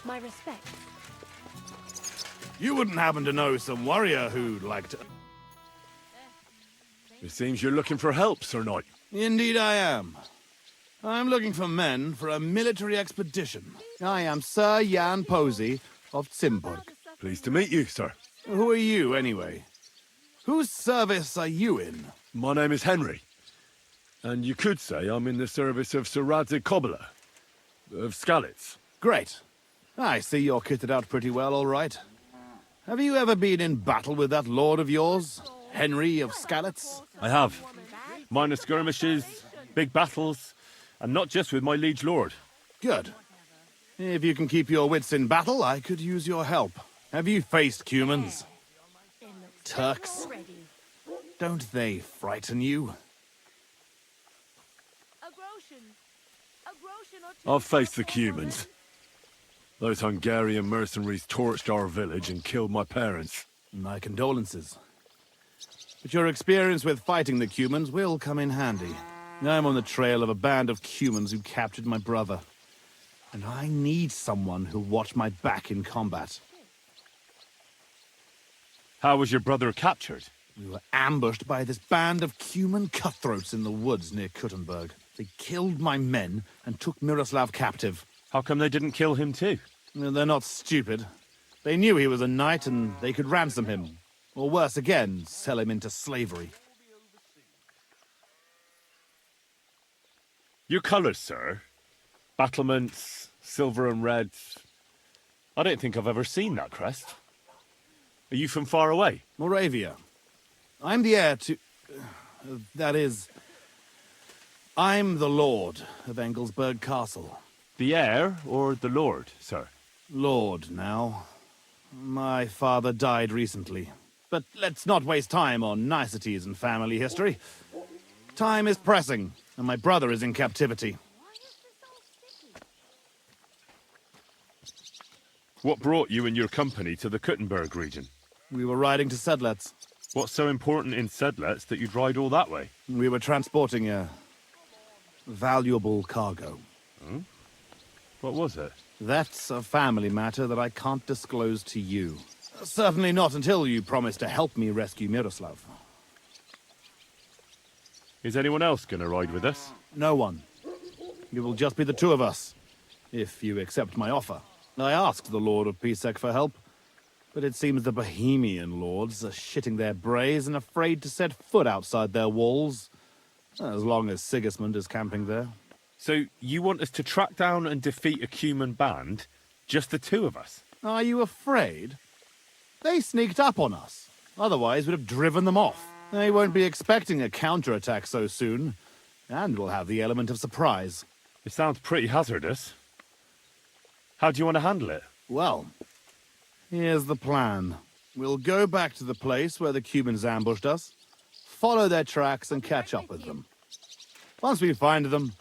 My respect. You wouldn't happen to know some warrior who'd like to... It seems you're looking for help, Sir Knight. Indeed I am. I'm looking for men for a military expedition. I am Sir Jan Posey of Zimburg. Pleased to meet you, sir. Who are you, anyway? Whose service are you in? My name is Henry. And you could say I'm in the service of Sir Radzig Kobyla, of Skalitz. Great. I see you're kitted out pretty well, all right. Have you ever been in battle with that lord of yours, Henry of Skalitz? I have. Minor skirmishes, big battles, and not just with my liege lord. Good. If you can keep your wits in battle, I could use your help. Have you faced humans? Turks? Don't they frighten you? I've faced the Cumans. Those Hungarian mercenaries torched our village and killed my parents. My condolences. But your experience with fighting the Cumans will come in handy. I'm on the trail of a band of Cumans who captured my brother. And I need someone who'll watch my back in combat. How was your brother captured? We were ambushed by this band of Cuman cutthroats in the woods near Kuttenberg. They killed my men and took Miroslav captive. How come they didn't kill him too? They're not stupid. They knew he was a knight and they could ransom him. Or worse again, sell him into slavery. Your colours, sir. Battlements, silver and red. I don't think I've ever seen that crest. Are you from far away? Moravia. I'm the heir to... that is... I'm the lord of Engelsberg Castle. The heir or the lord, sir? Lord, now. My father died recently. But let's not waste time on niceties and family history. Time is pressing, and my brother is in captivity. What brought you and your company to the Kuttenberg region? We were riding to Sedlec. What's so important in Sedlec that you'd ride all that way? We were transporting a valuable cargo. Hmm? What was it? That's a family matter that I can't disclose to you. Certainly not until you promise to help me rescue Miroslav. Is anyone else going to ride with us? No one. It will just be the two of us, if you accept my offer. I asked the Lord of Pisek for help, but it seems the Bohemian lords are shitting their brays and afraid to set foot outside their walls, as long as Sigismund is camping there. So you want us to track down and defeat a Cuman band? Just the two of us? Are you afraid? They sneaked up on us. Otherwise, we'd have driven them off. They won't be expecting a counterattack so soon, and we'll have the element of surprise. It sounds pretty hazardous. How do you want to handle it? Well, here's the plan. We'll go back to the place where the Cumans ambushed us, follow their tracks and catch up with them. Once we find them,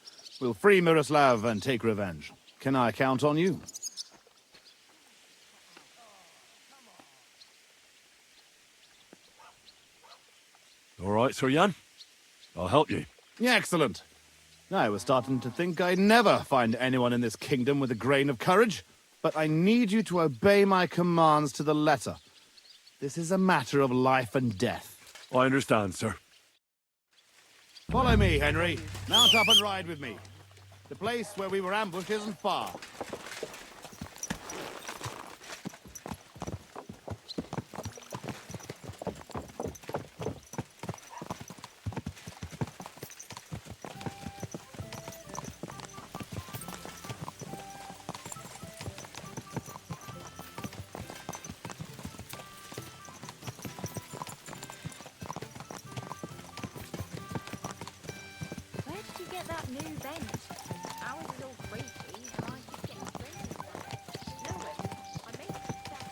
we'll free Miroslav and take revenge. Can I count on you? All right, Sir Jan. I'll help you. Yeah, excellent. I was starting to think I'd never find anyone in this kingdom with a grain of courage, but I need you to obey my commands to the letter. This is a matter of life and death. I understand, sir. Follow me, Henry. Mount up and ride with me. The place where we were ambushed isn't far. Where did you get that new bench? Ours is all creaky, and I keep getting springs there. No, I made that.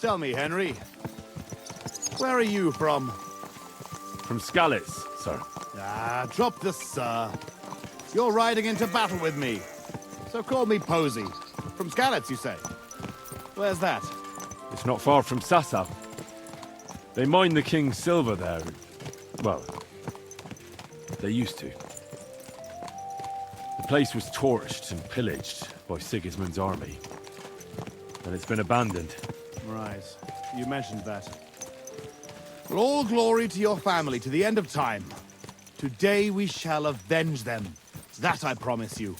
Tell me, Henry. Where are you from? From Skalitz, sir. Ah, drop the sir. You're riding into battle with me. So call me Posey. From Skalitz, you say? Where's that? It's not far from Sasau. They mine the king's silver there. Well, they used to. The place was torched and pillaged by Sigismund's army. And it's been abandoned. Right. You mentioned that. Well, all glory to your family to the end of time. Today we shall avenge them. That I promise you.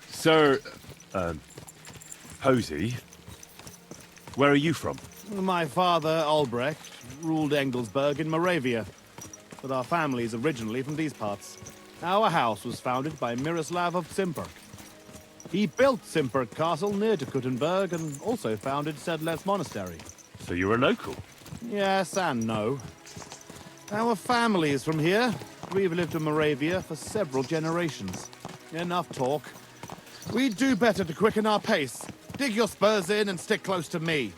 Sir, Posey, where are you from? My father, Albrecht, ruled Engelsberg in Moravia. But our family is originally from these parts. Our house was founded by Miroslav of Simperk. He built Simperk Castle near to Kuttenberg and also founded Sedlets Monastery. So you're a local? Yes and no. Our family is from here. We've lived in Moravia for several generations. Enough talk. We'd do better to quicken our pace. Dig your spurs in and stick close to me.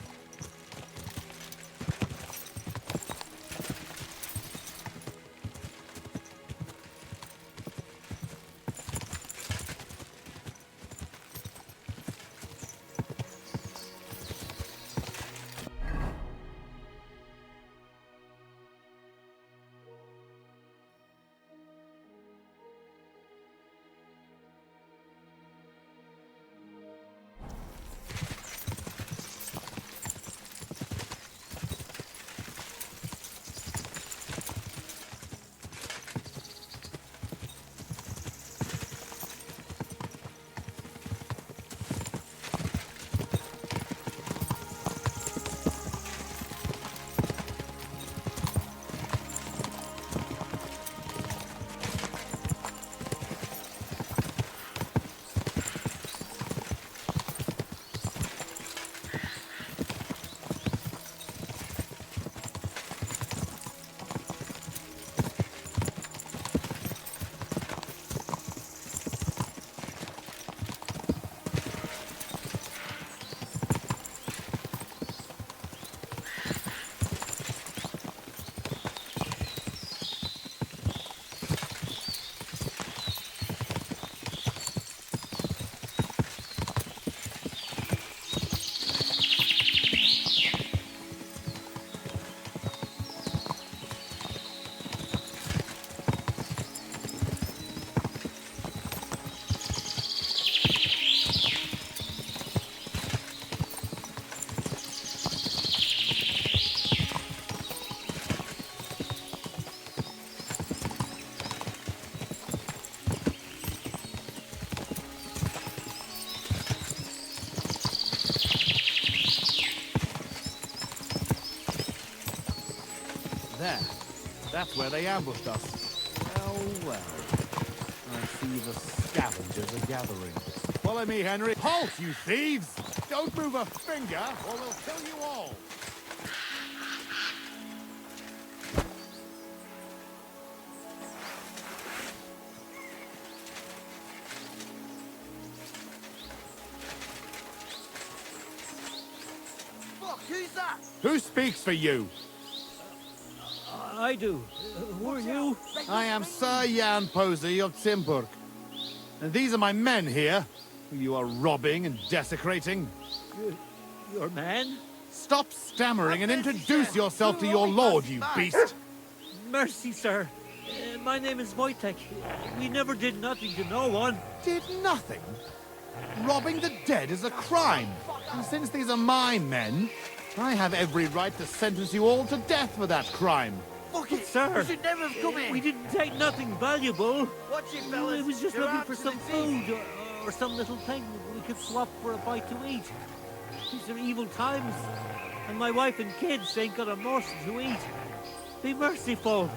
that's where they ambushed us. Well, well. I see the scavengers are gathering. Follow me, Henry. Halt, you thieves! Don't move a finger, or we'll kill you all! Fuck, who's that? Who speaks for you? I do. Who are you? I am Sir Jan Posey of Timburg. And these are my men here, who you are robbing and desecrating. Your man? Stop stammering and introduce yourself to your lord, you beast! Mercy, sir. My name is Wojtek. We never did nothing to no one. Did nothing? Robbing the dead is a crime. And since these are my men, I have every right to sentence you all to death for that crime. Fuck it, Sir, you should never have come in. we didn't take nothing valuable. Watch it, fellas. I was just You're looking out for to some the teeth. food or some little thing we could swap for a bite to eat. These are evil times, and my wife and kids ain't got a morsel to eat. Be merciful.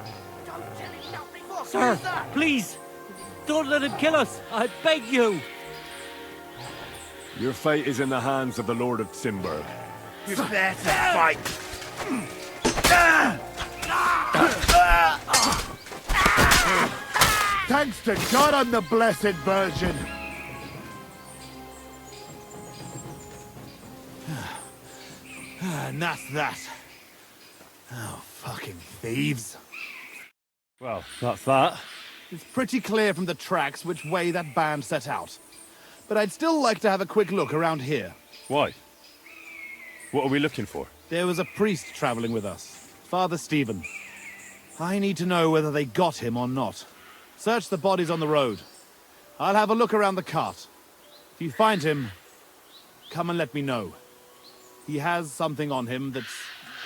Don't tell him nothing. Fuck, Sir, who's that? please, don't let him kill us. I beg you. Your fate is in the hands of the Lord of Timburg. You better fight. Thanks to God I'm the Blessed Virgin. And that's that. Oh, fucking thieves. Well, that's that. It's pretty clear from the tracks which way that band set out. But I'd still like to have a quick look around here. Why? What are we looking for? There was a priest traveling with us, Father Stephen. I need to know whether they got him or not. Search the bodies on the road. I'll have a look around the cart. If you find him, come and let me know. He has something on him that's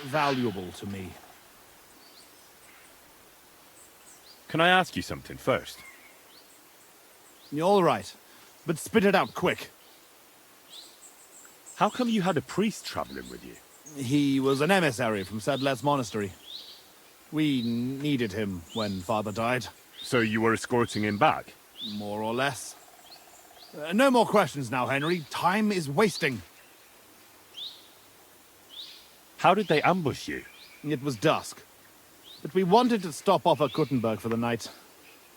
valuable to me. Can I ask you something first? You're all right, but spit it out quick. How come you had a priest traveling with you? He was an emissary from Sedlet's monastery. We needed him when Father died. So you were escorting him back? More or less. No more questions now, Henry. Time is wasting. How did they ambush you? It was dusk. But we wanted to stop off at Kuttenberg for the night.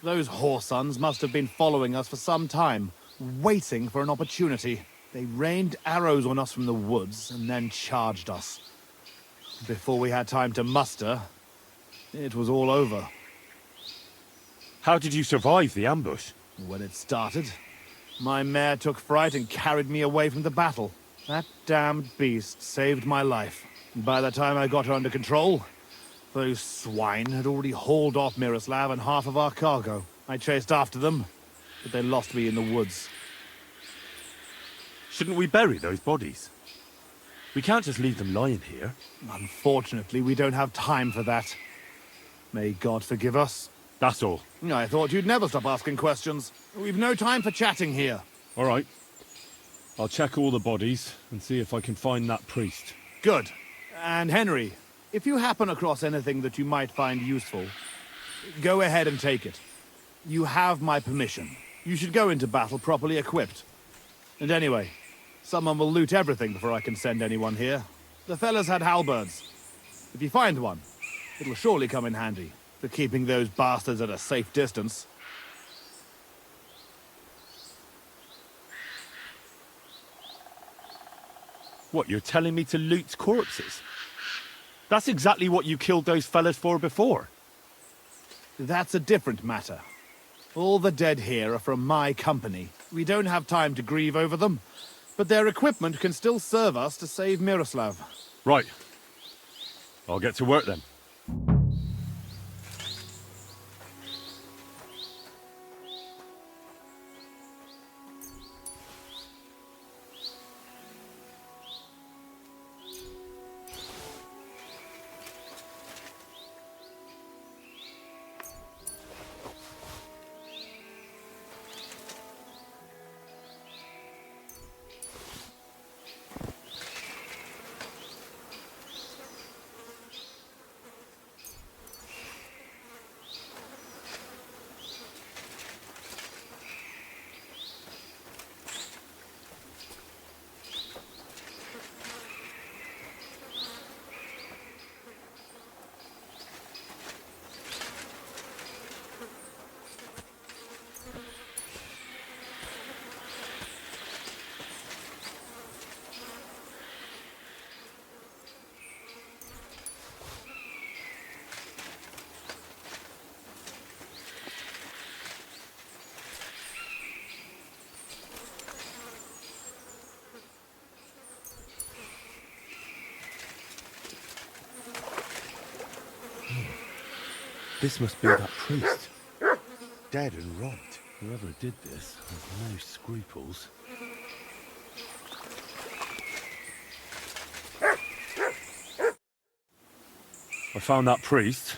Those whoresons must have been following us for some time, waiting for an opportunity. They rained arrows on us from the woods and then charged us. Before we had time to muster, it was all over. How did you survive the ambush? When it started, my mare took fright and carried me away from the battle. That damned beast saved my life. And by the time I got her under control, those swine had already hauled off Miroslav and half of our cargo. I chased after them, but they lost me in the woods. Shouldn't we bury those bodies? We can't just leave them lying here. Unfortunately, we don't have time for that. May God forgive us. That's all. I thought you'd never stop asking questions. We've no time for chatting here. All right. I'll check all the bodies and see if I can find that priest. Good. And Henry, if you happen across anything that you might find useful, go ahead and take it. You have my permission. You should go into battle properly equipped. And anyway, someone will loot everything before I can send anyone here. The fellas had halberds. If you find one, it'll surely come in handy for keeping those bastards at a safe distance. What, you're telling me to loot corpses? That's exactly what you killed those fellas for before. That's a different matter. All the dead here are from my company. We don't have time to grieve over them, but their equipment can still serve us to save Miroslav. Right. I'll get to work then. This must be that priest. Dead and robbed. Whoever did this has no scruples. I found that priest.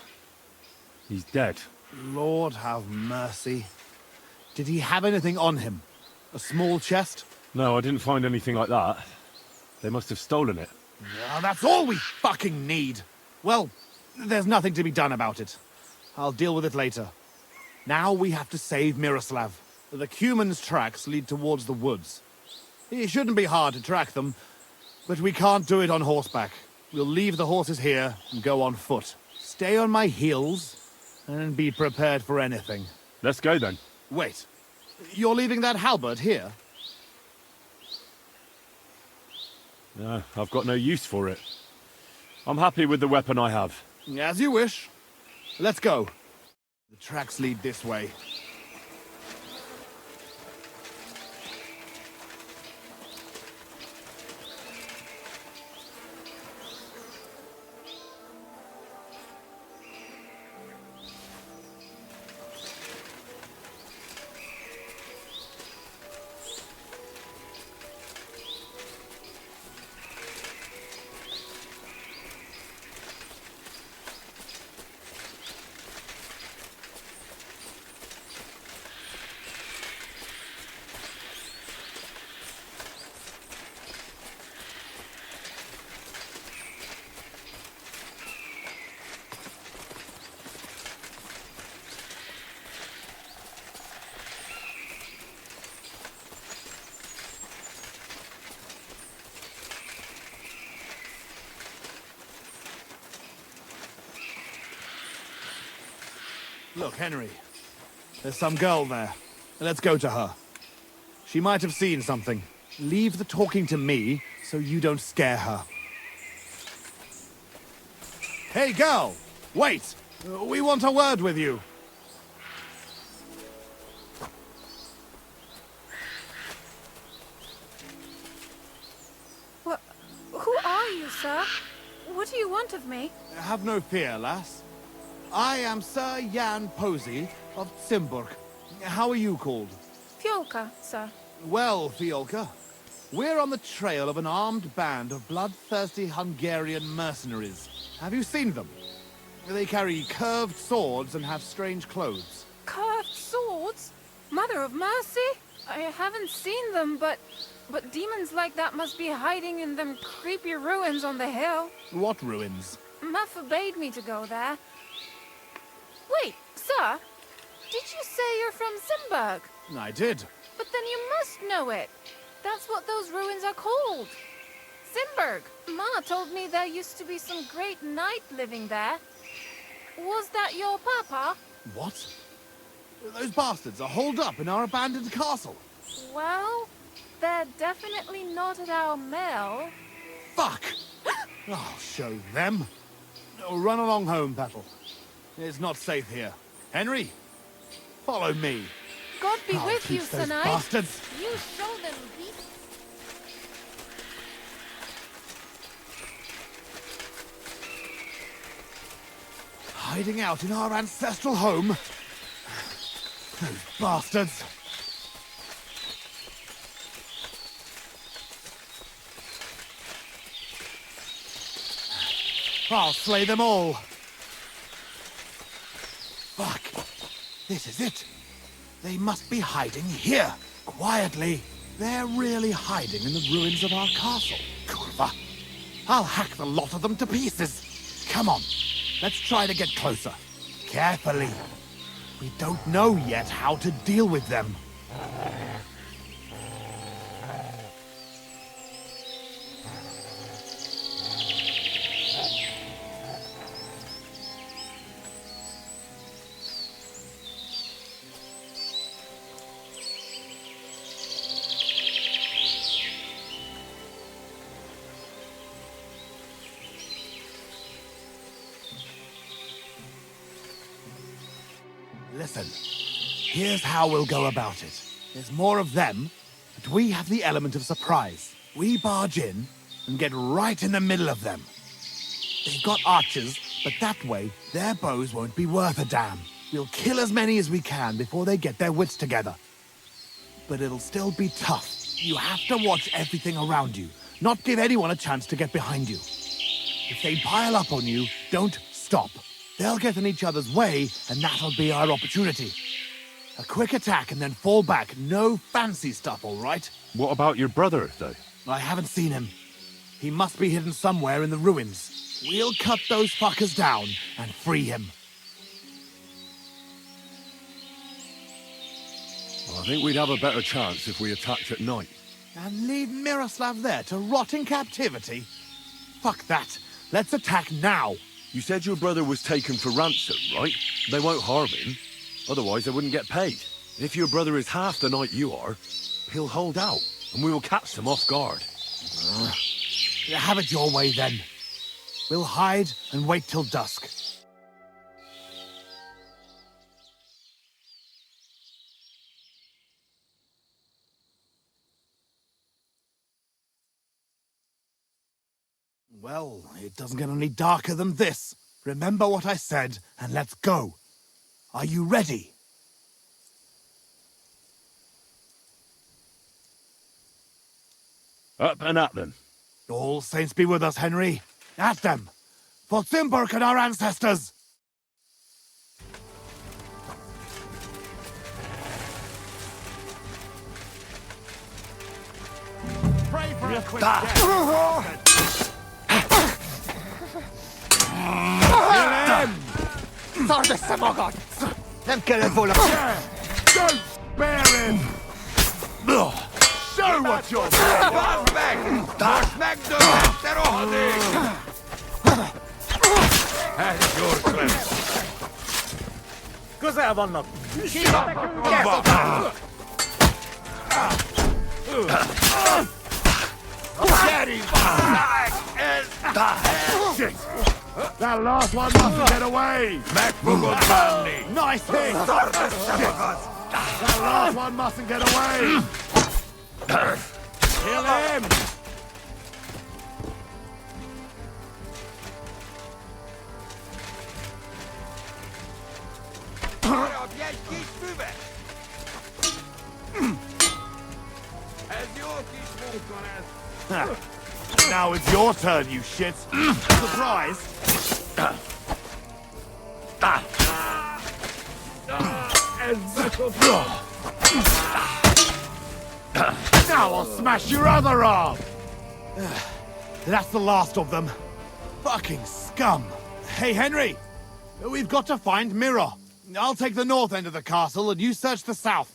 He's dead. Lord have mercy. Did he have anything on him? A small chest? No, I didn't find anything like that. They must have stolen it. Yeah, that's all we fucking need. Well, there's nothing to be done about it. I'll deal with it later. Now we have to save Miroslav. The Cuman's tracks lead towards the woods. It shouldn't be hard to track them, but we can't do it on horseback. We'll leave the horses here and go on foot. Stay on my heels and be prepared for anything. Let's go then. Wait, you're leaving that halberd here? No, I've got no use for it. I'm happy with the weapon I have. As you wish. Let's go. The tracks lead this way. Look, Henry. There's some girl there. Let's go to her. She might have seen something. Leave the talking to me, so you don't scare her. Hey, girl! Wait! We want a word with you. Who are you, sir? What do you want of me? Have no fear, lass. I am Sir Jan Posey of Simburg. How are you called? Fiolka, sir. Well, Fiolka, we're on the trail of an armed band of bloodthirsty Hungarian mercenaries. Have you seen them? They carry curved swords and have strange clothes. Curved swords? Mother of mercy? I haven't seen them, but demons like that must be hiding in them creepy ruins on the hill. What ruins? Ma forbade me to go there. Wait, sir, did you say you're from Simburg? I did. But then you must know it. That's what those ruins are called. Simburg. Ma told me there used to be some great knight living there. Was that your papa? What? Those bastards are holed up in our abandoned castle. Well, they're definitely not at our mill. Fuck! I'll show them. Run along home, Petal. It's not safe here. Henry, follow me. God be I'll with you, teach those Sir Knight. bastards. You show them, beast. Hiding out in our ancestral home. Those bastards. I'll slay them all. Fuck. This is it. They must be hiding here, quietly. They're really hiding in the ruins of our castle. Kurva. I'll hack the lot of them to pieces. Come on. Let's try to get closer. Carefully. We don't know yet how to deal with them. Listen, here's how we'll go about it. There's more of them, but we have the element of surprise. We barge in and get right in the middle of them. They've got archers But that way, their bows won't be worth a damn. We'll kill as many as we can before they get their wits together. But it'll still be tough. You have to watch everything around you, not give anyone a chance to get behind you. If they pile up on you, don't stop. They'll get in each other's way, and that'll be our opportunity. A quick attack and then fall back. No fancy stuff, all right? What about your brother, though? I haven't seen him. He must be hidden somewhere in the ruins. We'll cut those fuckers down and free him. Well, I think we'd have a better chance if we attacked at night. And leave Miroslav there to rot in captivity? Fuck that. Let's attack now. You said your brother was taken for ransom, right? They won't harm him. Otherwise, they wouldn't get paid. If your brother is half the knight you are, he'll hold out, and we will catch them off guard. Have it your way, then. We'll hide and wait till dusk. Well, it doesn't get any darker than this. Remember what I said, and let's go. Are you ready? Up and at them. All saints be with us, Henry. At them! For Simburg and our ancestors! Pray for a quick death! Sardes Samogod! Don't spare him! Show what you're doing! That's your clever. Cos'è vanno? Shit! That last one mustn't get away! Nice hit! That last one mustn't get away! Kill him! Now it's your turn, you shit! Surprise! Now I'll smash your other arm! That's the last of them. Fucking scum! Hey, Henry! We've got to find Miro. I'll take the north end of the castle and you search the south.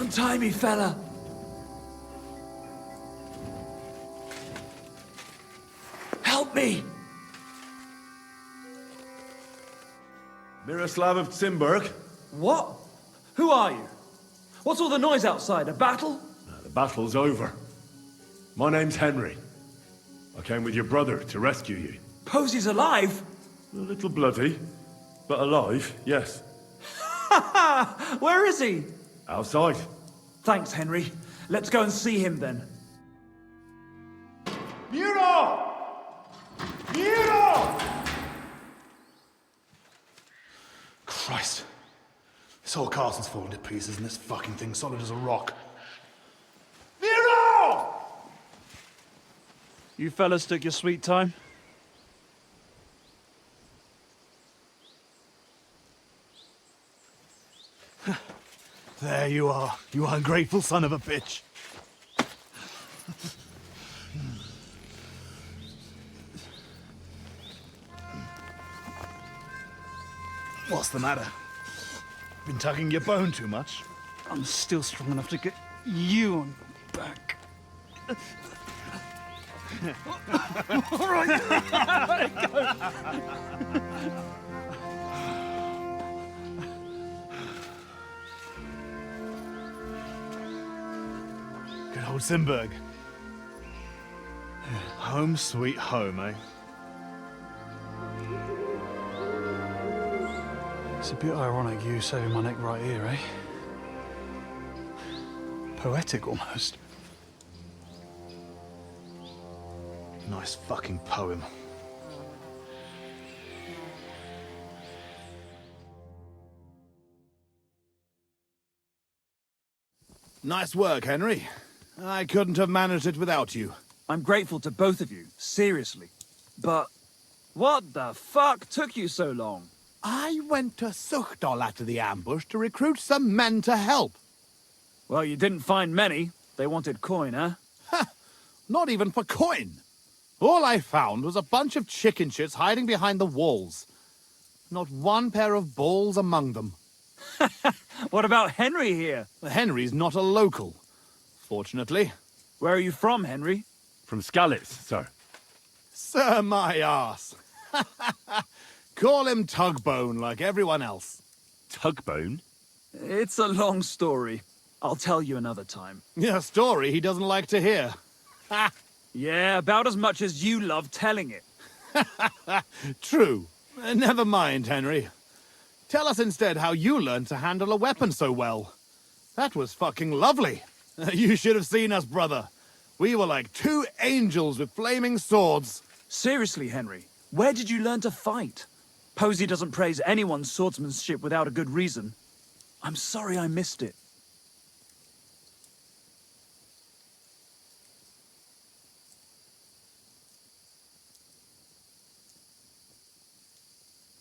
Untie me, fella. Help me! Miroslav of Zimberg? What? Who are you? What's all the noise outside? A battle? The battle's over. My name's Henry. I came with your brother to rescue you. Posy's alive? A little bloody, but alive, yes. Ha ha! Where is he? Outside. Thanks, Henry. Let's go and see him then. Miro! Miro! Christ. This whole castle's falling to pieces and this fucking thing's solid as a rock. Miro! You fellas took your sweet time? There you are, you ungrateful son of a bitch. What's the matter? Been tugging your bone too much? I'm still strong enough to get you on back. All right. Let it go. Good old Zimberg. Home sweet home, eh? It's a bit ironic you saving my neck right here, eh? Poetic almost. Nice fucking poem. Nice work, Henry. I couldn't have managed it without you. I'm grateful to both of you, seriously. But what the fuck took you so long? I went to Suchdol after the ambush to recruit some men to help. Well, you didn't find many. They wanted coin, huh? Not even for coin. All I found was a bunch of chicken shits hiding behind the walls. Not one pair of balls among them. What about Henry here? Henry's not a local, fortunately. Where are you from, Henry? From Skalitz, sir. Sir, my arse. Call him Tugbone like everyone else. Tugbone? It's a long story. I'll tell you another time. A story he doesn't like to hear. Yeah, about as much as you love telling it. True. Never mind, Henry. Tell us instead how you learned to handle a weapon so well. That was fucking lovely. You should have seen us, brother. We were like two angels with flaming swords. Seriously, Henry, where did you learn to fight? Posy doesn't praise anyone's swordsmanship without a good reason. I'm sorry I missed it.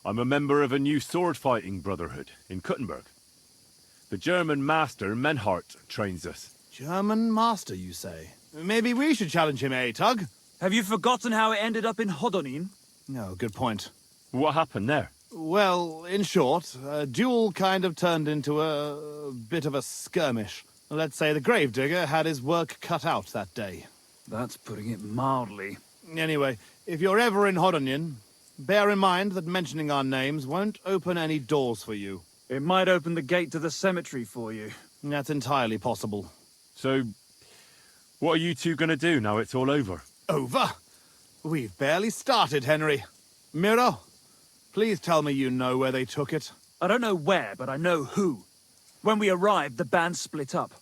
I'm a member of a new sword-fighting brotherhood in Kuttenberg. The German master, Menhart, trains us. German master, you say? Maybe we should challenge him, eh, Tug? Have you forgotten how it ended up in Hodonin? No, good point. What happened there? Well, in short, a duel kind of turned into a bit of a skirmish. Let's say the gravedigger had his work cut out that day. That's putting it mildly. Anyway, if you're ever in Hodonin, bear in mind that mentioning our names won't open any doors for you. It might open the gate to the cemetery for you. That's entirely possible. So, what are you two gonna do now it's all over? Over? We've barely started, Henry. Miro, please tell me you know where they took it. I don't know where, but I know who. When we arrived, the band split up.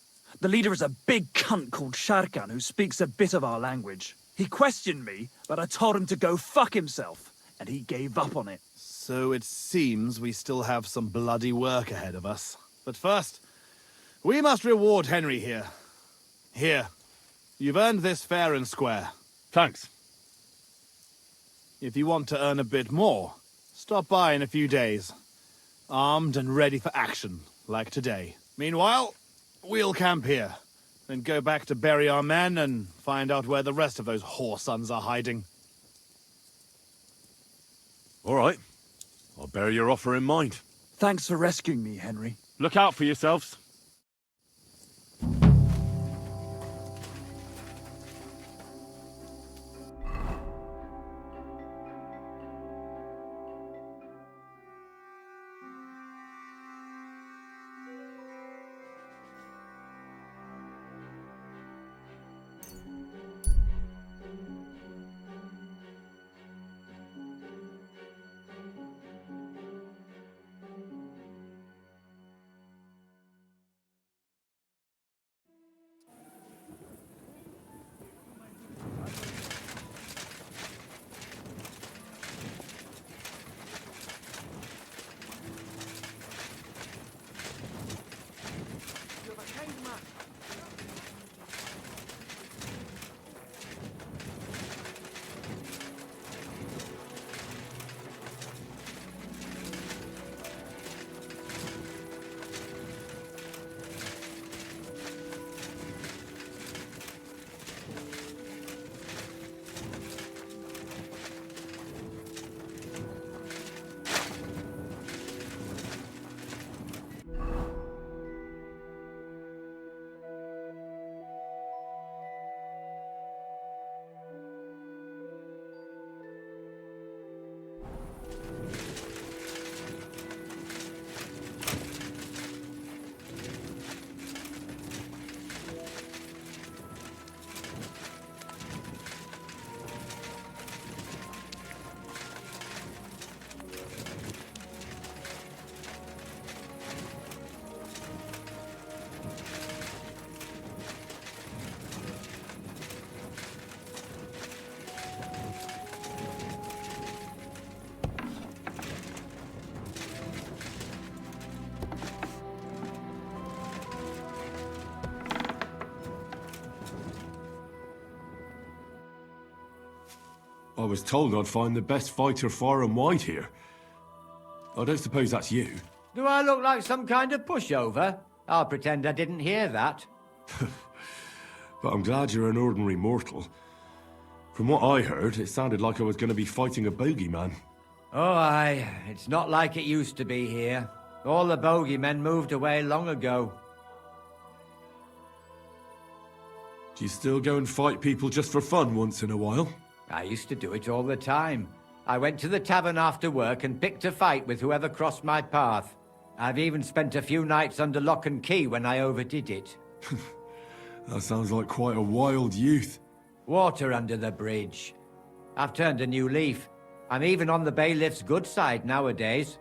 The leader is a big cunt called Sharkan who speaks a bit of our language. He questioned me, but I told him to go fuck himself, and he gave up on it. So it seems we still have some bloody work ahead of us. But first, we must reward Henry here. Here. You've earned this fair and square. Thanks. If you want to earn a bit more, stop by in a few days. Armed and ready for action, like today. Meanwhile, we'll camp here. Then go back to bury our men and find out where the rest of those whoresons are hiding. All right. I'll bear your offer in mind. Thanks for rescuing me, Henry. Look out for yourselves. I was told I'd find the best fighter far and wide here. I don't suppose that's you. Do I look like some kind of pushover? I'll pretend I didn't hear that. But I'm glad you're an ordinary mortal. From what I heard, it sounded like I was going to be fighting a bogeyman. Oh, aye. It's not like it used to be here. All the bogeymen moved away long ago. Do you still go and fight people just for fun once in a while? I used to do it all the time. I went to the tavern after work and picked a fight with whoever crossed my path. I've even spent a few nights under lock and key when I overdid it. That sounds like quite a wild youth. Water under the bridge. I've turned a new leaf. I'm even on the bailiff's good side nowadays.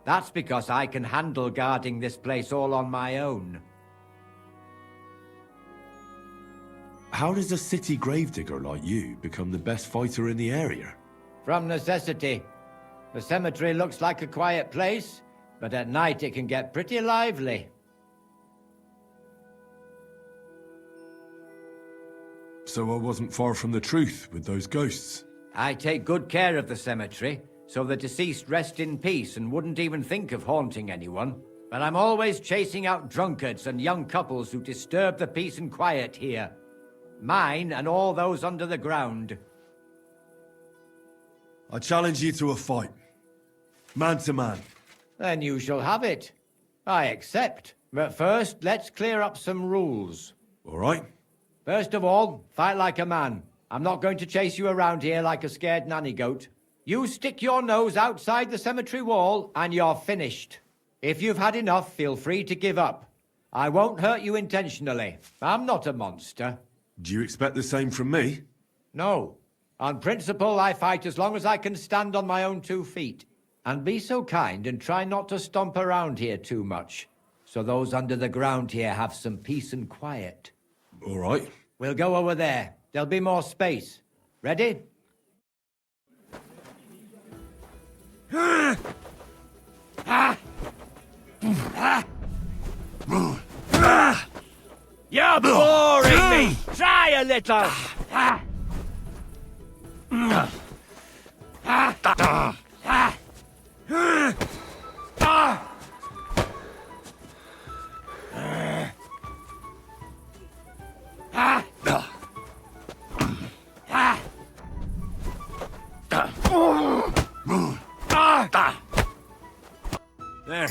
That's because I can handle guarding this place all on my own. How does a city gravedigger like you become the best fighter in the area? From necessity. The cemetery looks like a quiet place, but at night it can get pretty lively. So I wasn't far from the truth with those ghosts. I take good care of the cemetery, so the deceased rest in peace and wouldn't even think of haunting anyone. But I'm always chasing out drunkards and young couples who disturb the peace and quiet here. Mine and all those under the ground. I challenge you to a fight. Man to man. Then you shall have it. I accept. But first, let's clear up some rules. All right. First of all, fight like a man. I'm not going to chase you around here like a scared nanny goat. You stick your nose outside the cemetery wall and you're finished. If you've had enough, feel free to give up. I won't hurt you intentionally. I'm not a monster. Do you expect the same from me? No. On principle, I fight as long as I can stand on my own 2 feet. And be so kind and try not to stomp around here too much, so those under the ground here have some peace and quiet. All right. We'll go over there. There'll be more space. Ready? You're boring me! Try a little! There.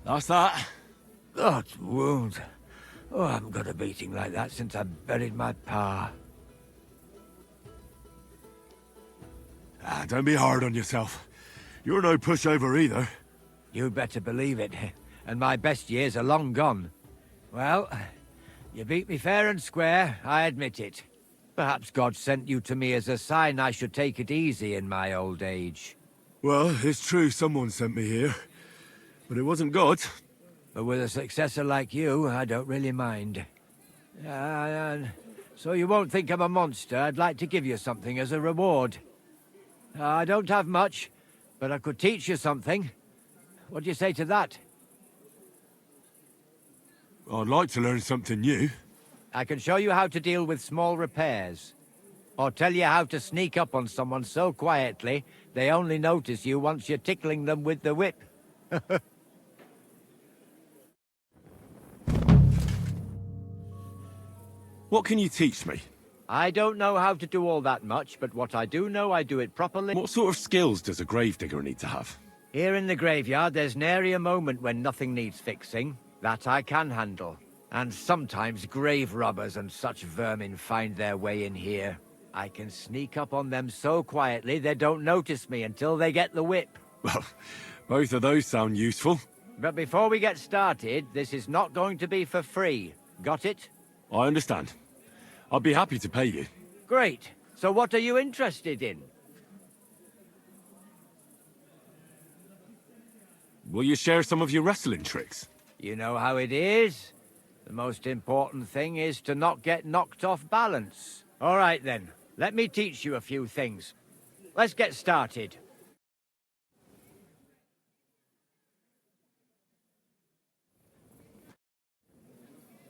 That's that. That wound. Oh, I haven't got a beating like that since I buried my pa. Don't be hard on yourself. You're no pushover either. You'd better believe it. And my best years are long gone. Well, you beat me fair and square, I admit it. Perhaps God sent you to me as a sign I should take it easy in my old age. Well, it's true someone sent me here. But it wasn't God. But with a successor like you, I don't really mind. So you won't think I'm a monster. I'd like to give you something as a reward. I don't have much, but I could teach you something. What do you say to that? I'd like to learn something new. I can show you how to deal with small repairs. Or tell you how to sneak up on someone so quietly, they only notice you once you're tickling them with the whip. What can you teach me? I don't know how to do all that much, but what I do know, I do it properly. What sort of skills does a gravedigger need to have? Here in the graveyard, there's nary a moment when nothing needs fixing. That I can handle. And sometimes grave robbers and such vermin find their way in here. I can sneak up on them so quietly they don't notice me until they get the whip. Well, both of those sound useful. But before we get started, this is not going to be for free. Got it? I understand. I'd be happy to pay you. Great. So what are you interested in? Will you share some of your wrestling tricks? You know how it is. The most important thing is to not get knocked off balance. All right then, let me teach you a few things. Let's get started.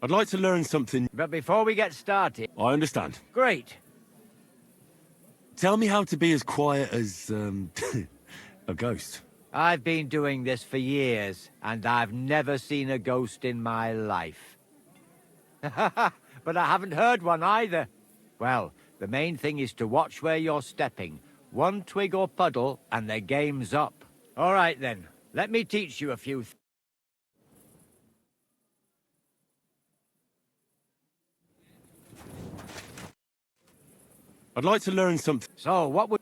I'd like to learn something. But before we get started... I understand. Great. Tell me how to be as quiet as, a ghost. I've been doing this for years, and I've never seen a ghost in my life. But I haven't heard one either. Well, the main thing is to watch where you're stepping. One twig or puddle, and the game's up. All right, then. Let me teach you a few things. I'd like to learn something. So, what would...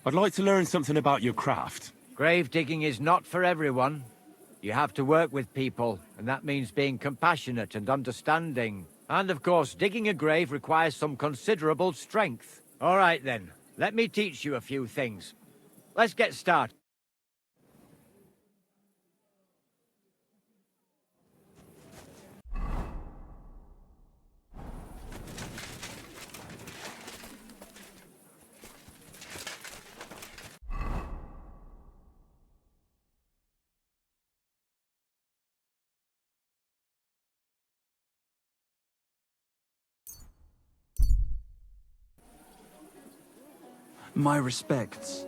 I'd like to learn something about your craft. Grave digging is not for everyone. You have to work with people, and that means being compassionate and understanding. And of course, digging a grave requires some considerable strength. All right then, let me teach you a few things. Let's get started. My respects.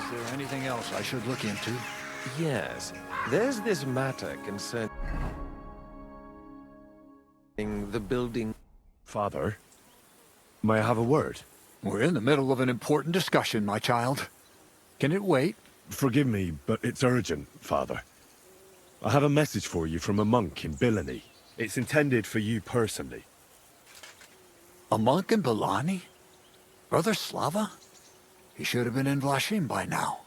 Is there anything else I should look into? Yes. There's this matter concerning the building. Father, may I have a word? We're in the middle of an important discussion, my child. Can it wait? Forgive me, but it's urgent, Father. I have a message for you from a monk in Billany. It's intended for you personally. A monk in Belani? Brother Slava? He should have been in Vlashim by now.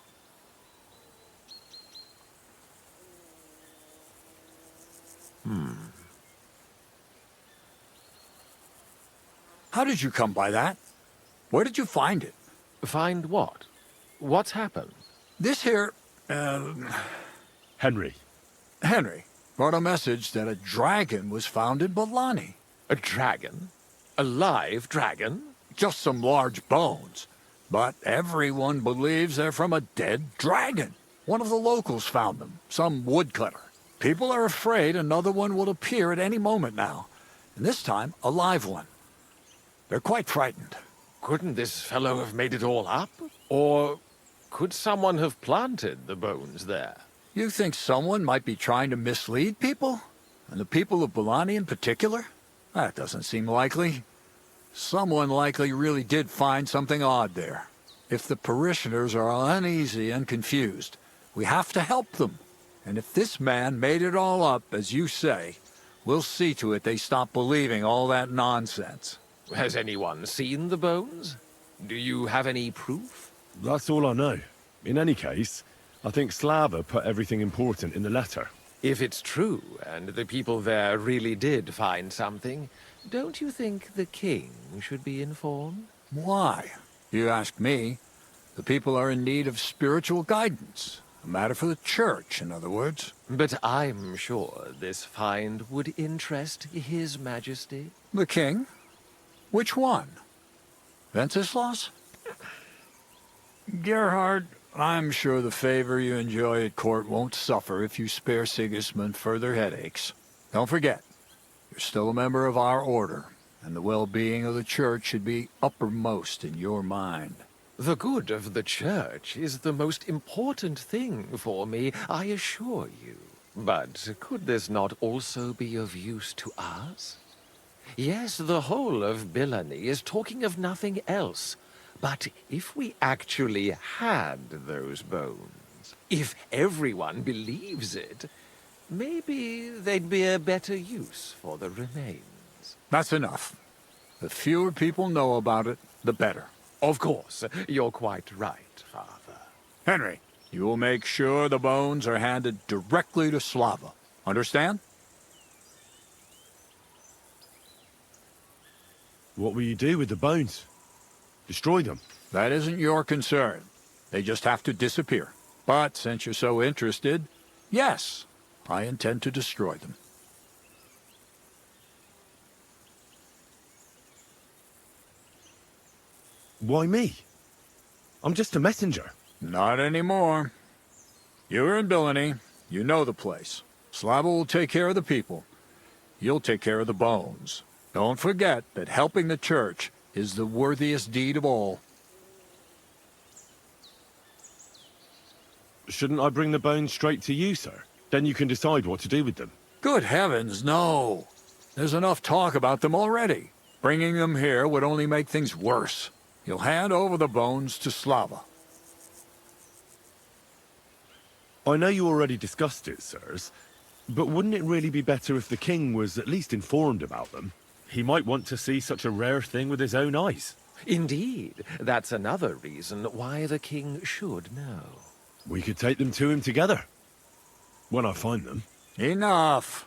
How did you come by that? Where did you find it? Find what? What's happened? This here, Henry. Henry brought a message that a dragon was found in Belani. A dragon? A live dragon? Just some large bones. But everyone believes they're from a dead dragon. One of the locals found them, some woodcutter. People are afraid another one will appear at any moment now. And this time, a live one. They're quite frightened. Couldn't this fellow have made it all up? Or could someone have planted the bones there? You think someone might be trying to mislead people? And the people of Belani in particular? That doesn't seem likely. Someone likely really did find something odd there. If the parishioners are uneasy and confused, we have to help them. And if this man made it all up, as you say, we'll see to it they stop believing all that nonsense. Has anyone seen the bones? Do you have any proof? That's all I know. In any case, I think Slava put everything important in the letter. If it's true, and the people there really did find something, don't you think the king should be informed? Why? You ask me. The people are in need of spiritual guidance. A matter for the church, in other words. But I'm sure this find would interest His Majesty. The king? Which one? Wenceslaus? Gerhard, I'm sure the favor you enjoy at court won't suffer if you spare Sigismund further headaches. Don't forget, you're still a member of our order, and the well-being of the church should be uppermost in your mind. The good of the church is the most important thing for me, I assure you. But could this not also be of use to us? Yes, the whole of Billany is talking of nothing else. But if we actually had those bones, if everyone believes it, maybe they'd be a better use for the remains. That's enough. The fewer people know about it, the better. Of course, you're quite right, Father. Henry, you will make sure the bones are handed directly to Slava. Understand? What will you do with the bones? Destroy them? That isn't your concern. They just have to disappear. But since you're so interested, yes, I intend to destroy them. Why me? I'm just a messenger. Not anymore. You're in Billany. You know the place. Slava will take care of the people. You'll take care of the bones. Don't forget that helping the church is the worthiest deed of all. Shouldn't I bring the bones straight to you, sir? Then you can decide what to do with them. Good heavens, no. There's enough talk about them already. Bringing them here would only make things worse. You'll hand over the bones to Slava. I know you already discussed it, sirs, but wouldn't it really be better if the king was at least informed about them? He might want to see such a rare thing with his own eyes. Indeed, that's another reason why the king should know. We could take them to him together. When I find them. Enough.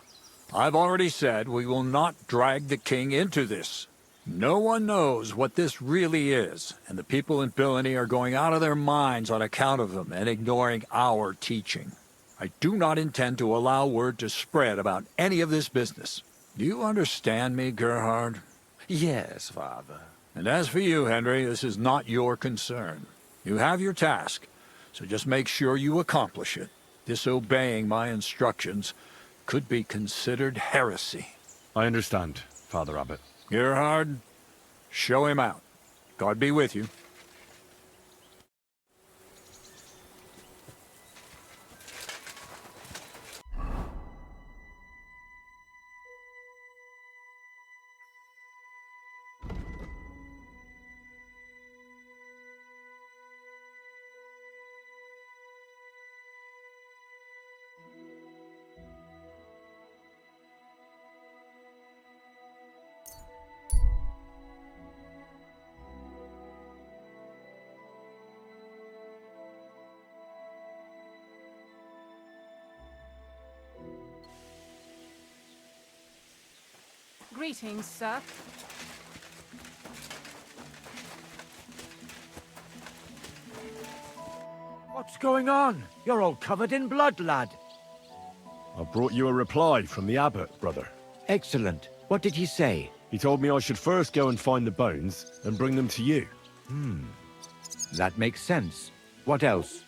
I've already said we will not drag the king into this. No one knows what this really is, and the people in Billany are going out of their minds on account of them and ignoring our teaching. I do not intend to allow word to spread about any of this business. Do you understand me, Gerhard? Yes, Father. And as for you, Henry, this is not your concern. You have your task, so just make sure you accomplish it. Disobeying my instructions could be considered heresy. I understand, Father Abbot. Gerhard, show him out. God be with you. Greetings, sir. What's going on? You're all covered in blood, lad. I brought you a reply from the abbot, brother. Excellent. What did he say? He told me I should first go and find the bones and bring them to you. That makes sense. What else?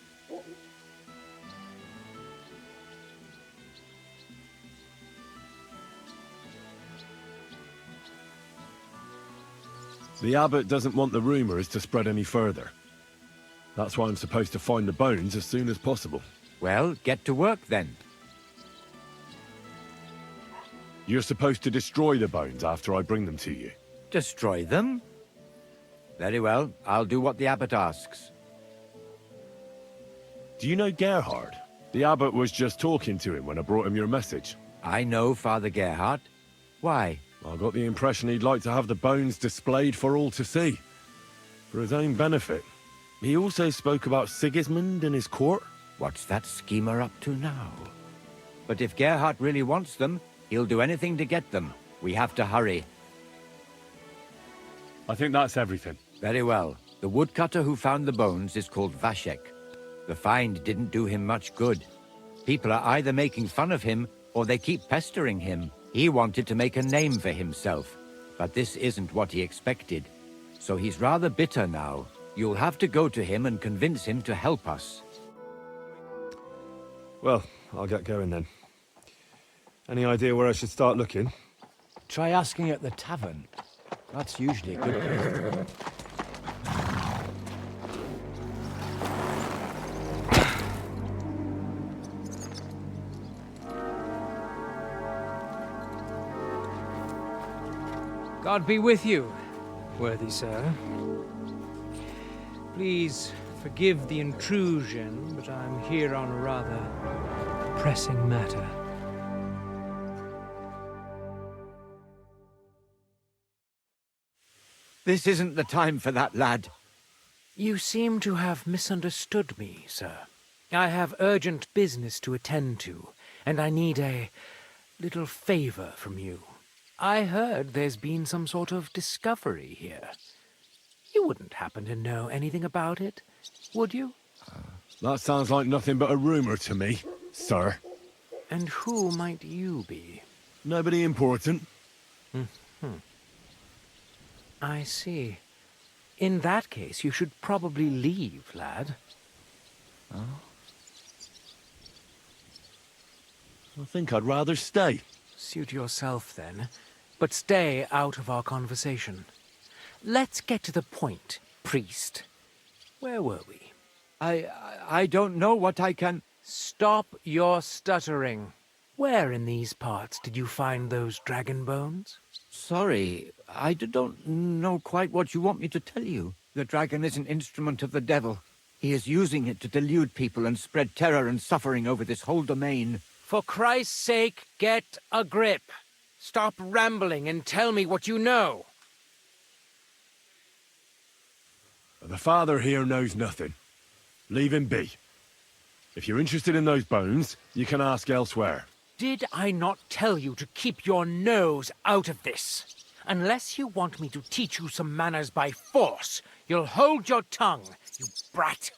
The abbot doesn't want the rumors to spread any further. That's why I'm supposed to find the bones as soon as possible. Well, get to work then. You're supposed to destroy the bones after I bring them to you. Destroy them? Very well, I'll do what the abbot asks. Do you know Gerhard? The abbot was just talking to him when I brought him your message. I know Father Gerhard. Why? I got the impression he'd like to have the bones displayed for all to see. For his own benefit. He also spoke about Sigismund and his court. What's that schemer up to now? But if Gerhard really wants them, he'll do anything to get them. We have to hurry. I think that's everything. Very well. The woodcutter who found the bones is called Vashek. The find didn't do him much good. People are either making fun of him, or they keep pestering him. He wanted to make a name for himself, but this isn't what he expected. So he's rather bitter now. You'll have to go to him and convince him to help us. Well, I'll get going then. Any idea where I should start looking? Try asking at the tavern. That's usually a good place. God be with you, worthy sir. Please forgive the intrusion, but I'm here on a rather pressing matter. This isn't the time for that, lad. You seem to have misunderstood me, sir. I have urgent business to attend to, and I need a little favor from you. I heard there's been some sort of discovery here. You wouldn't happen to know anything about it, would you? That sounds like nothing but a rumor to me, sir. And who might you be? Nobody important. I see. In that case, you should probably leave, lad. I think I'd rather stay. Suit yourself, then. But stay out of our conversation. Let's get to the point, priest. Where were we? I don't know what I can... Stop your stuttering. Where in these parts did you find those dragon bones? Sorry, I don't know quite what you want me to tell you. The dragon is an instrument of the devil. He is using it to delude people and spread terror and suffering over this whole domain. For Christ's sake, get a grip. Stop rambling and tell me what you know. The father here knows nothing. Leave him be. If you're interested in those bones, you can ask elsewhere. Did I not tell you to keep your nose out of this? Unless you want me to teach you some manners by force, you'll hold your tongue, you brat.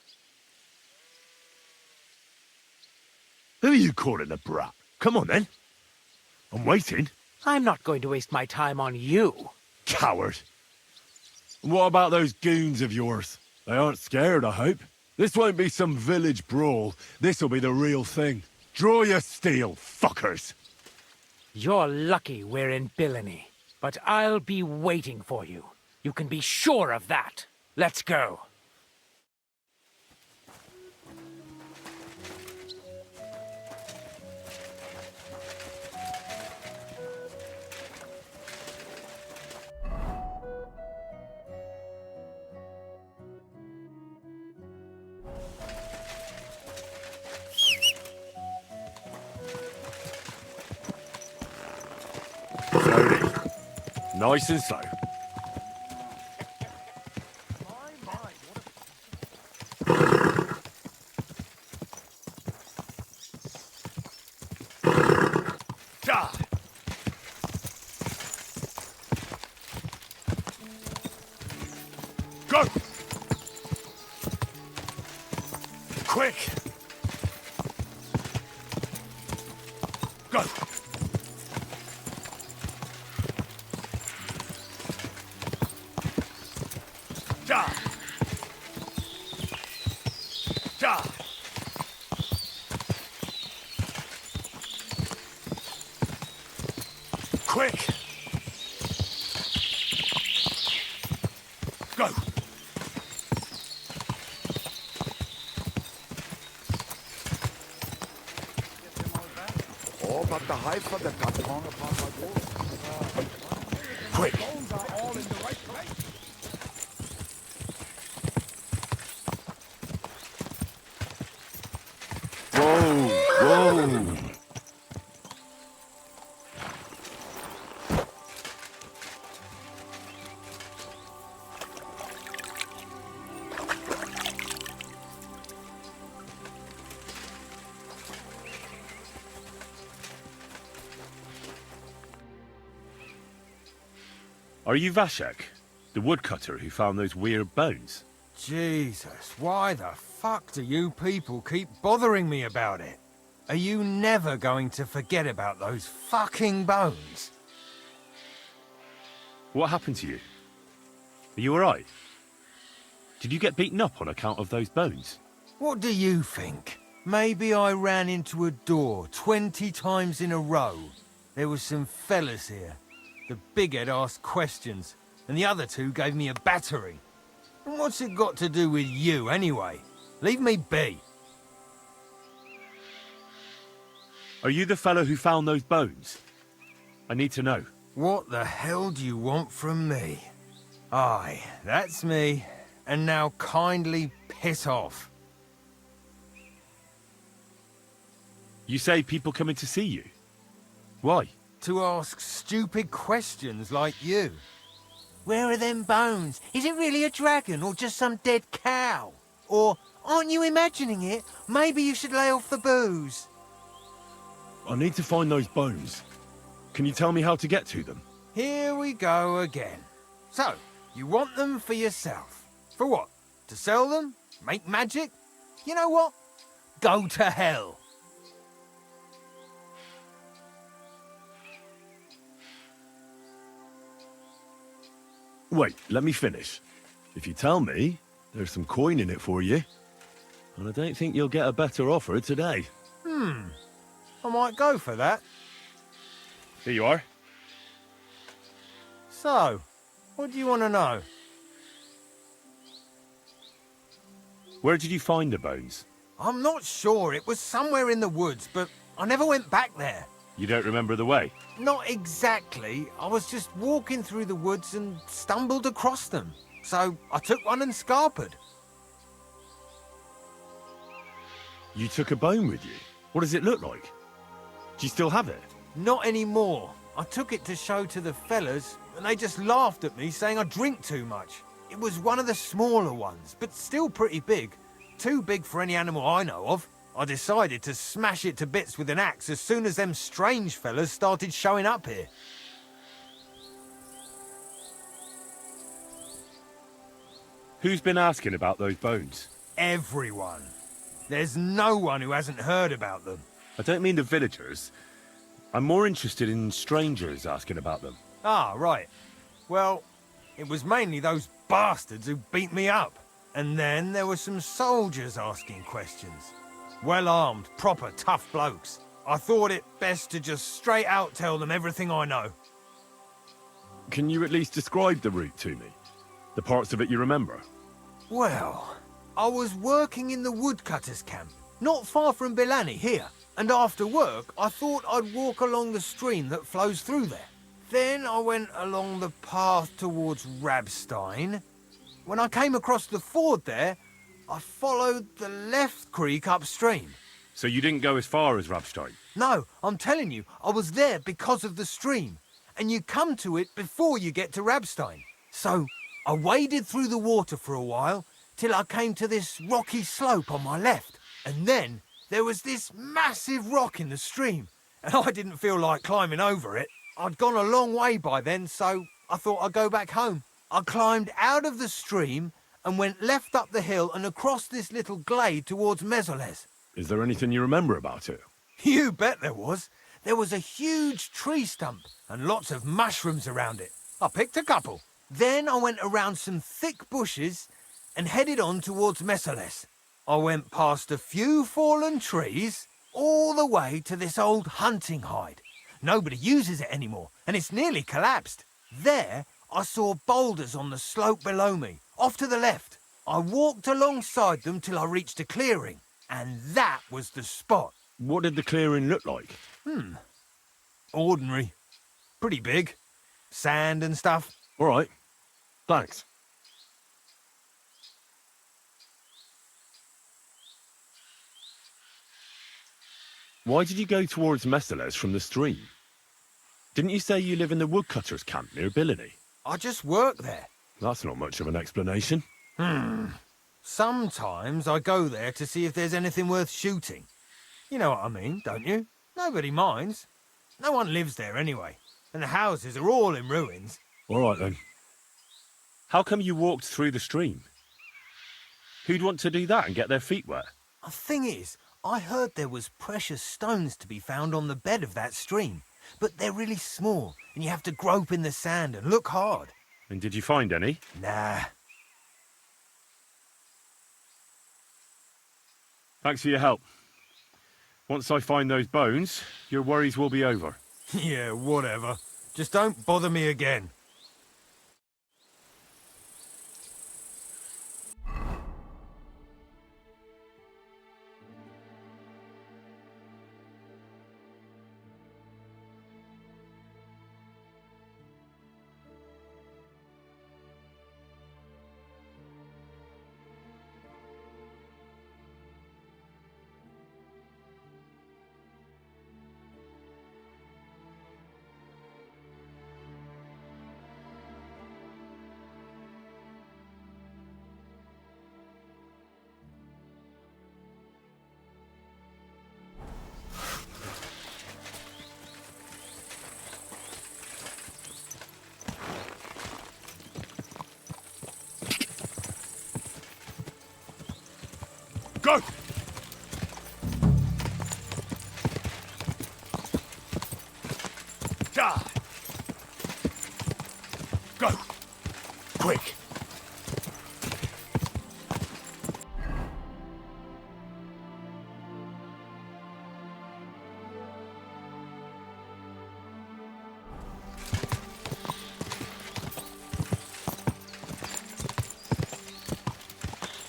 Who are you calling a brat? Come on, then. I'm waiting. I'm not going to waste my time on you. Coward. And what about those goons of yours? They aren't scared, I hope. This won't be some village brawl. This'll be the real thing. Draw your steel, fuckers! You're lucky we're in Billany, but I'll be waiting for you. You can be sure of that. Let's go. Slowly. Nice and slow. God. Go! Quick! Go! Da! Da! Quick! Go! All but the height of the carton upon my wall. Quick! Bones are all in the right place. Whoa! Are you Vashek, the woodcutter who found those weird bones? Jesus, why the fuck do you people keep bothering me about it? Are you never going to forget about those fucking bones? What happened to you? Are you alright? Did you get beaten up on account of those bones? What do you think? Maybe I ran into a door 20 times in a row. There was some fellas here. The bighead asked questions, and the other two gave me a battering. And what's it got to do with you, anyway? Leave me be. Are you the fellow who found those bones? I need to know. What the hell do you want from me? Aye, that's me. And now kindly piss off. You say people coming to see you? Why? To ask stupid questions like you. Where are them bones? Is it really a dragon or just some dead cow? Or, aren't you imagining it? Maybe you should lay off the booze. I need to find those bones. Can you tell me how to get to them? Here we go again. So, you want them for yourself. For what? To sell them? Make magic? You know what? Go to hell. Wait, let me finish. If you tell me, there's some coin in it for you. And I don't think you'll get a better offer today. I might go for that. Here you are. So, what do you want to know? Where did you find the bones? I'm not sure. It was somewhere in the woods, but I never went back there. You don't remember the way? Not exactly. I was just walking through the woods and stumbled across them. So I took one and scarpered. You took a bone with you? What does it look like? Do you still have it? Not anymore. I took it to show to the fellas, and they just laughed at me, saying I drink too much. It was one of the smaller ones, but still pretty big. Too big for any animal I know of. I decided to smash it to bits with an axe as soon as them strange fellas started showing up here. Who's been asking about those bones? Everyone. There's no one who hasn't heard about them. I don't mean the villagers. I'm more interested in strangers asking about them. Ah, right. Well, it was mainly those bastards who beat me up. And then there were some soldiers asking questions. Well-armed, proper tough blokes. I thought it best to just straight out tell them everything I know. Can you at least describe the route to me? The parts of it you remember? Well, I was working in the woodcutters' camp, not far from Bellatores here. And after work, I thought I'd walk along the stream that flows through there. Then I went along the path towards Rabstein. When I came across the ford there, I followed the left creek upstream. So you didn't go as far as Rabstein? No, I'm telling you, I was there because of the stream. And you come to it before you get to Rabstein. So I waded through the water for a while till I came to this rocky slope on my left. And then there was this massive rock in the stream. And I didn't feel like climbing over it. I'd gone a long way by then, so I thought I'd go back home. I climbed out of the stream and went left up the hill and across this little glade towards Mesoles. Is there anything you remember about it? You bet there was. There was a huge tree stump and lots of mushrooms around it. I picked a couple. Then I went around some thick bushes and headed on towards Mesoles. I went past a few fallen trees all the way to this old hunting hide. Nobody uses it anymore, and it's nearly collapsed. There, I saw boulders on the slope below me, off to the left. I walked alongside them till I reached a clearing, and that was the spot. What did the clearing look like? Ordinary. Pretty big. Sand and stuff. All right. Thanks. Why did you go towards Mesoles from the stream? Didn't you say you live in the woodcutters' camp near Bellatores? I just work there. That's not much of an explanation. Sometimes I go there to see if there's anything worth shooting. You know what I mean, don't you? Nobody minds. No one lives there anyway, and the houses are all in ruins. All right, then. How come you walked through the stream? Who'd want to do that and get their feet wet? The thing is, I heard there was precious stones to be found on the bed of that stream, but they're really small, and you have to grope in the sand and look hard. And did you find any? Nah. Thanks for your help. Once I find those bones, your worries will be over. Yeah, whatever. Just don't bother me again. Go! Die! Go! Quick!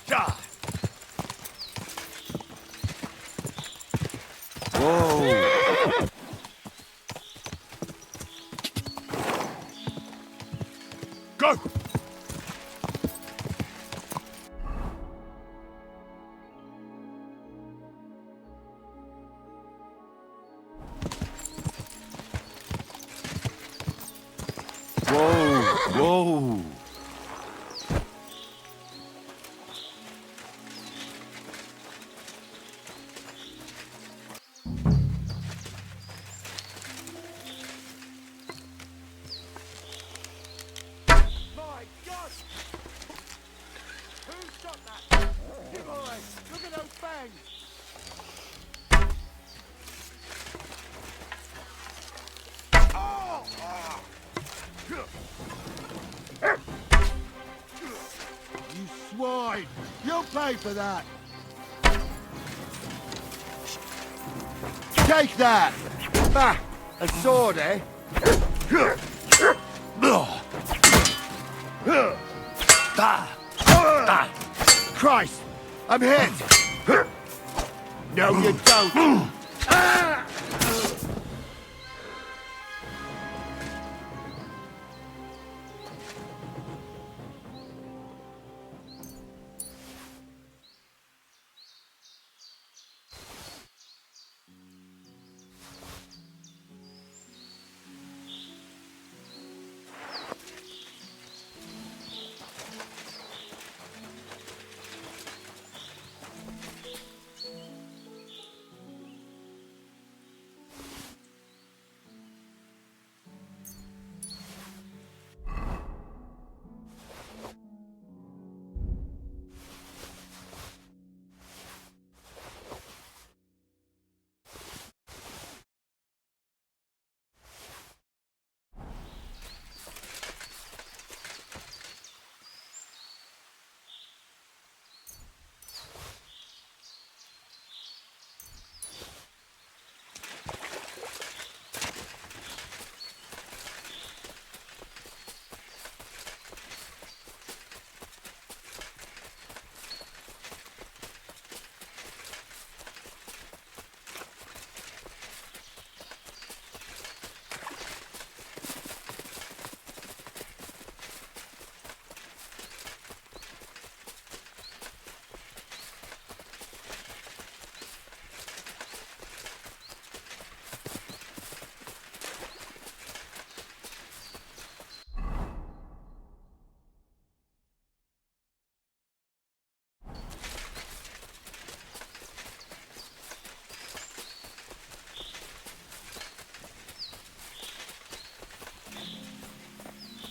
Die! Whoa! Go! Whoa! Whoa! My God! Who shot that? You boys, look at those fangs! Oh! You swine! You'll pay for that! Take that! Ah, a sword, eh? Christ! I'm hit! No, you don't!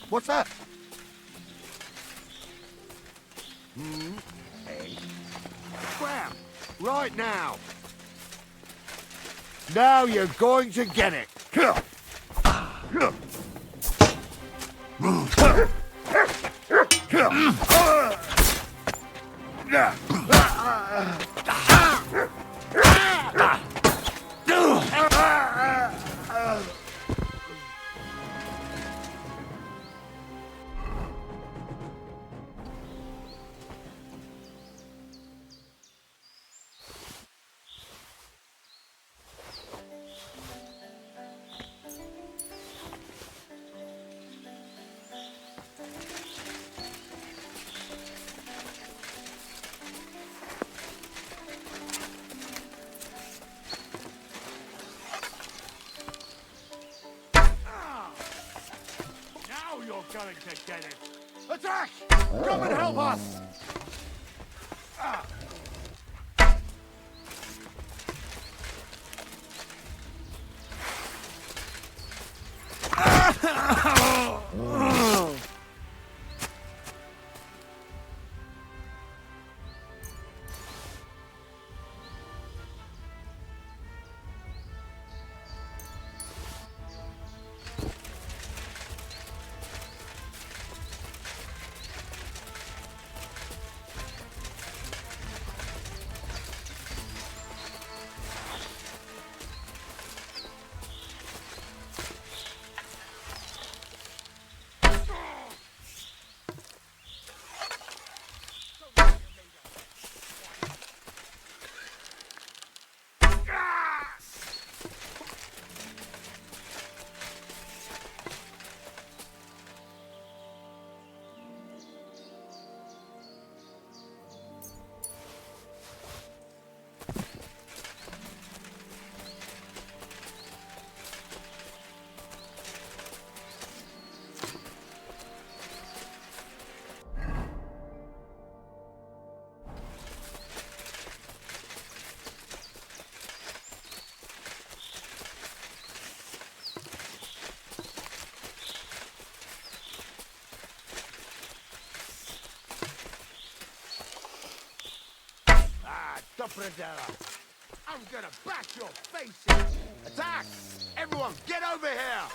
What's that? Hey. Grab! Right now! Now you're going to get it! Going to get it. Attack! Come and help us! Ah, Dopradella. I'm gonna bash your face in. Attack! Everyone, get over here!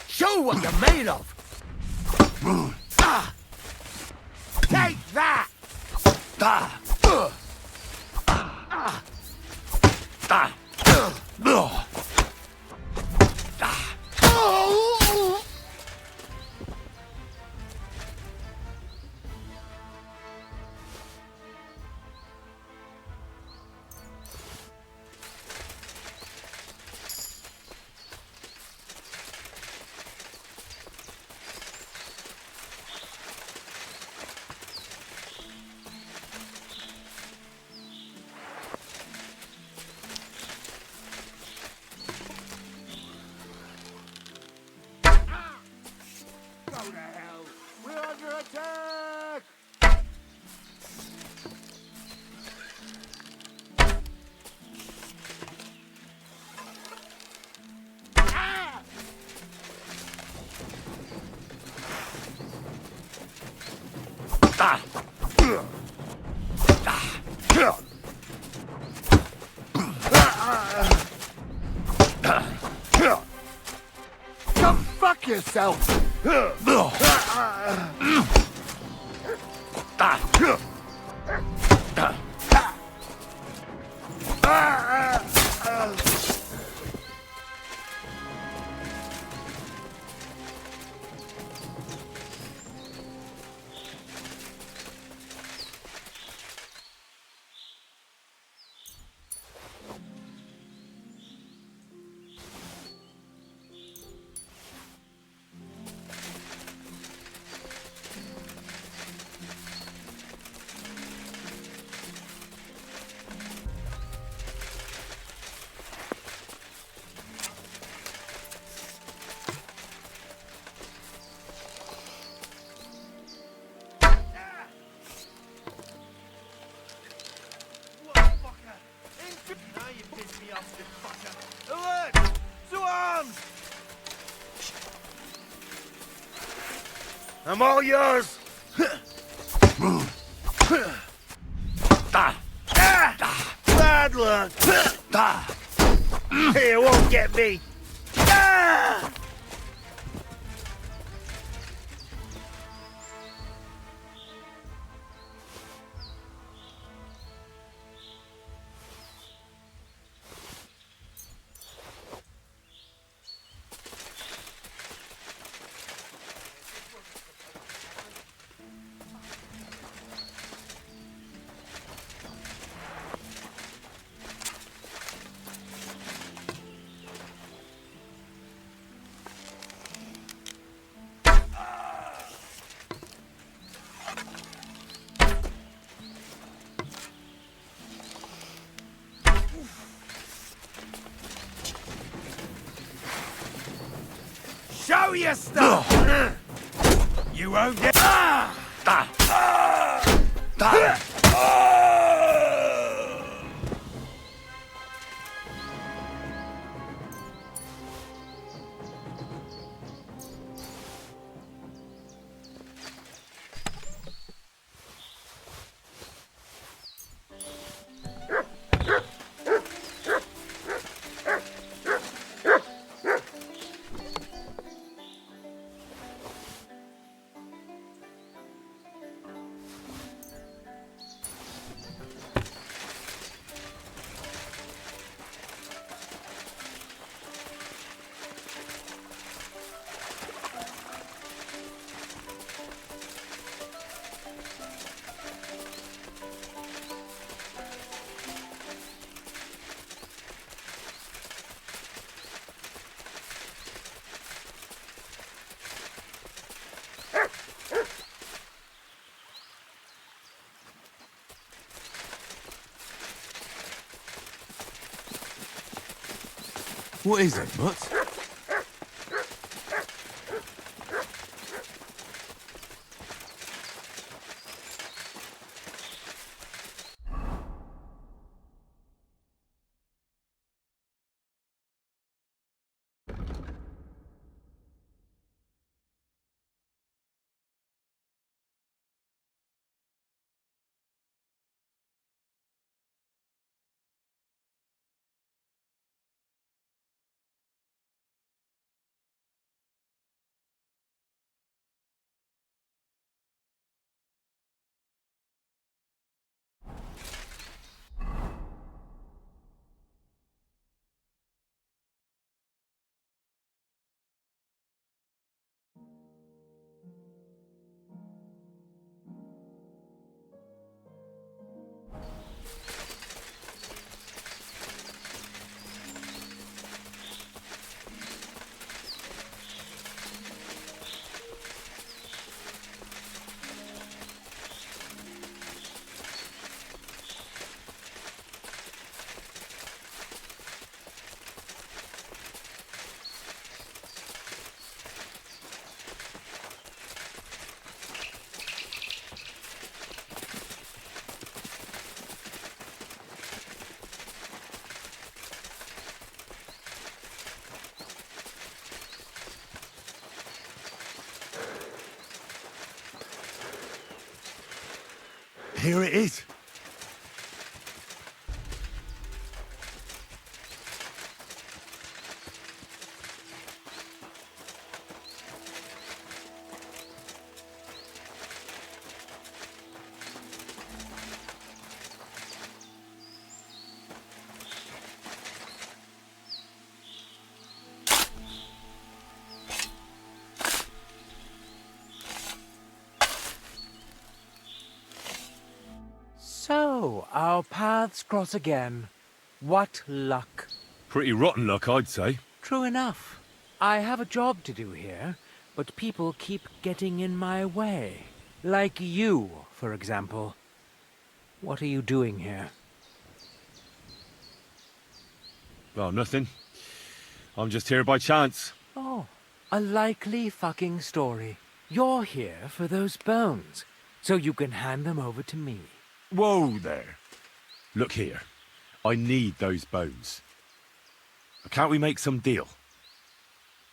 Show what you're made of! Take that! Go to hell! We're under attack! Go fuck yourself! Now you piss me off, you fucker! Alert! To arms! I'm all yours! Bad luck! It won't get me! Show your stuff! You won't get... What is it, Mutt? Here it is. So, our paths cross again. What luck. Pretty rotten luck, I'd say. True enough. I have a job to do here, but people keep getting in my way. Like you, for example. What are you doing here? Well, nothing. I'm just here by chance. Oh, a likely fucking story. You're here for those bones, so you can hand them over to me. Whoa there. Look here. I need those bones. Can't we make some deal?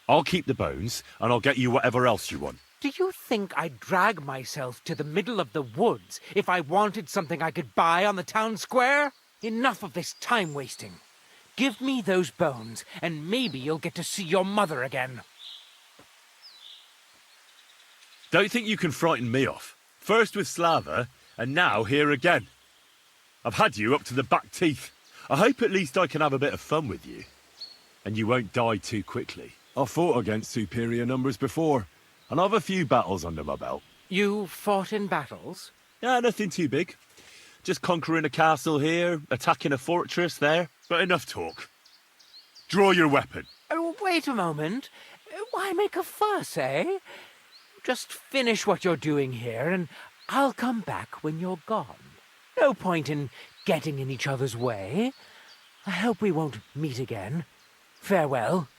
I'll keep the bones, and I'll get you whatever else you want. Do you think I'd drag myself to the middle of the woods if I wanted something I could buy on the town square? Enough of this time wasting. Give me those bones, and maybe you'll get to see your mother again. Don't think you can frighten me off. First with Slava, and now here again. I've had you up to the back teeth. I hope at least I can have a bit of fun with you. And you won't die too quickly. I've fought against superior numbers before, and I've a few battles under my belt. You fought in battles? Yeah, nothing too big. Just conquering a castle here, attacking a fortress there, but enough talk. Draw your weapon. Oh, wait a moment. Why make a fuss, eh? Just finish what you're doing here, and I'll come back when you're gone. No point in getting in each other's way. I hope we won't meet again. Farewell.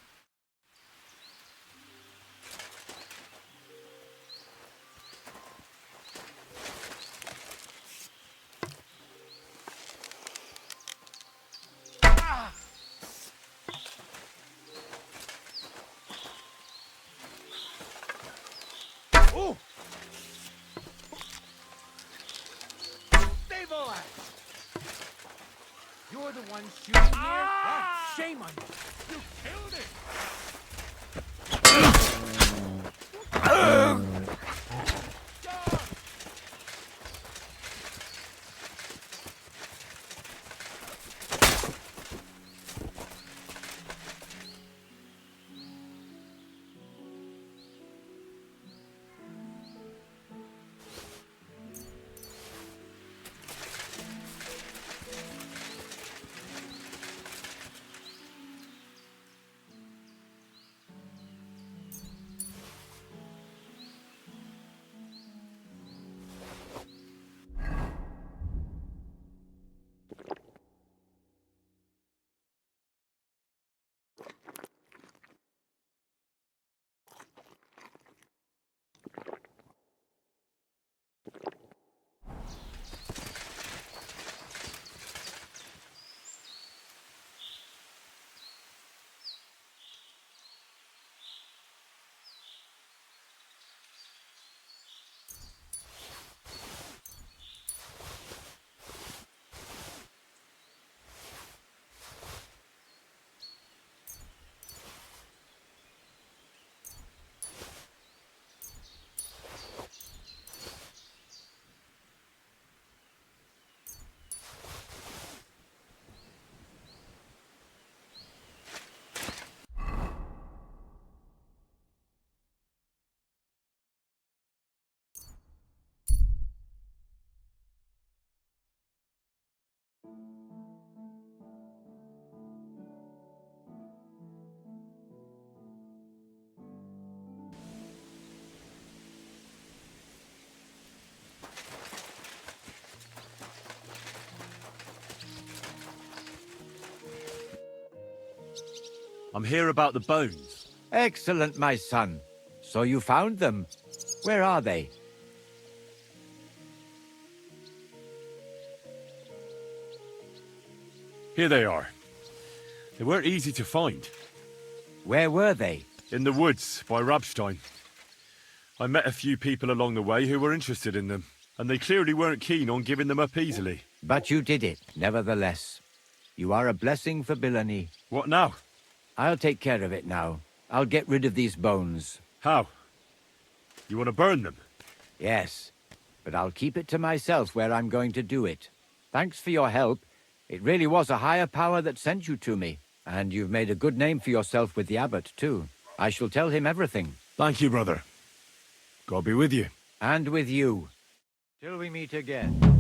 Oh! Stay alive! You're the one shooting here? Shame on you. You killed it! I'm here about the bones. Excellent, my son. So you found them. Where are they? Here they are. They weren't easy to find. Where were they? In the woods by Rabstein. I met a few people along the way who were interested in them. And they clearly weren't keen on giving them up easily. But you did it, nevertheless. You are a blessing for Billany. What now? I'll take care of it now. I'll get rid of these bones. How? You want to burn them? Yes, but I'll keep it to myself where I'm going to do it. Thanks for your help. It really was a higher power that sent you to me. And you've made a good name for yourself with the abbot, too. I shall tell him everything. Thank you, brother. God be with you. And with you. Till we meet again.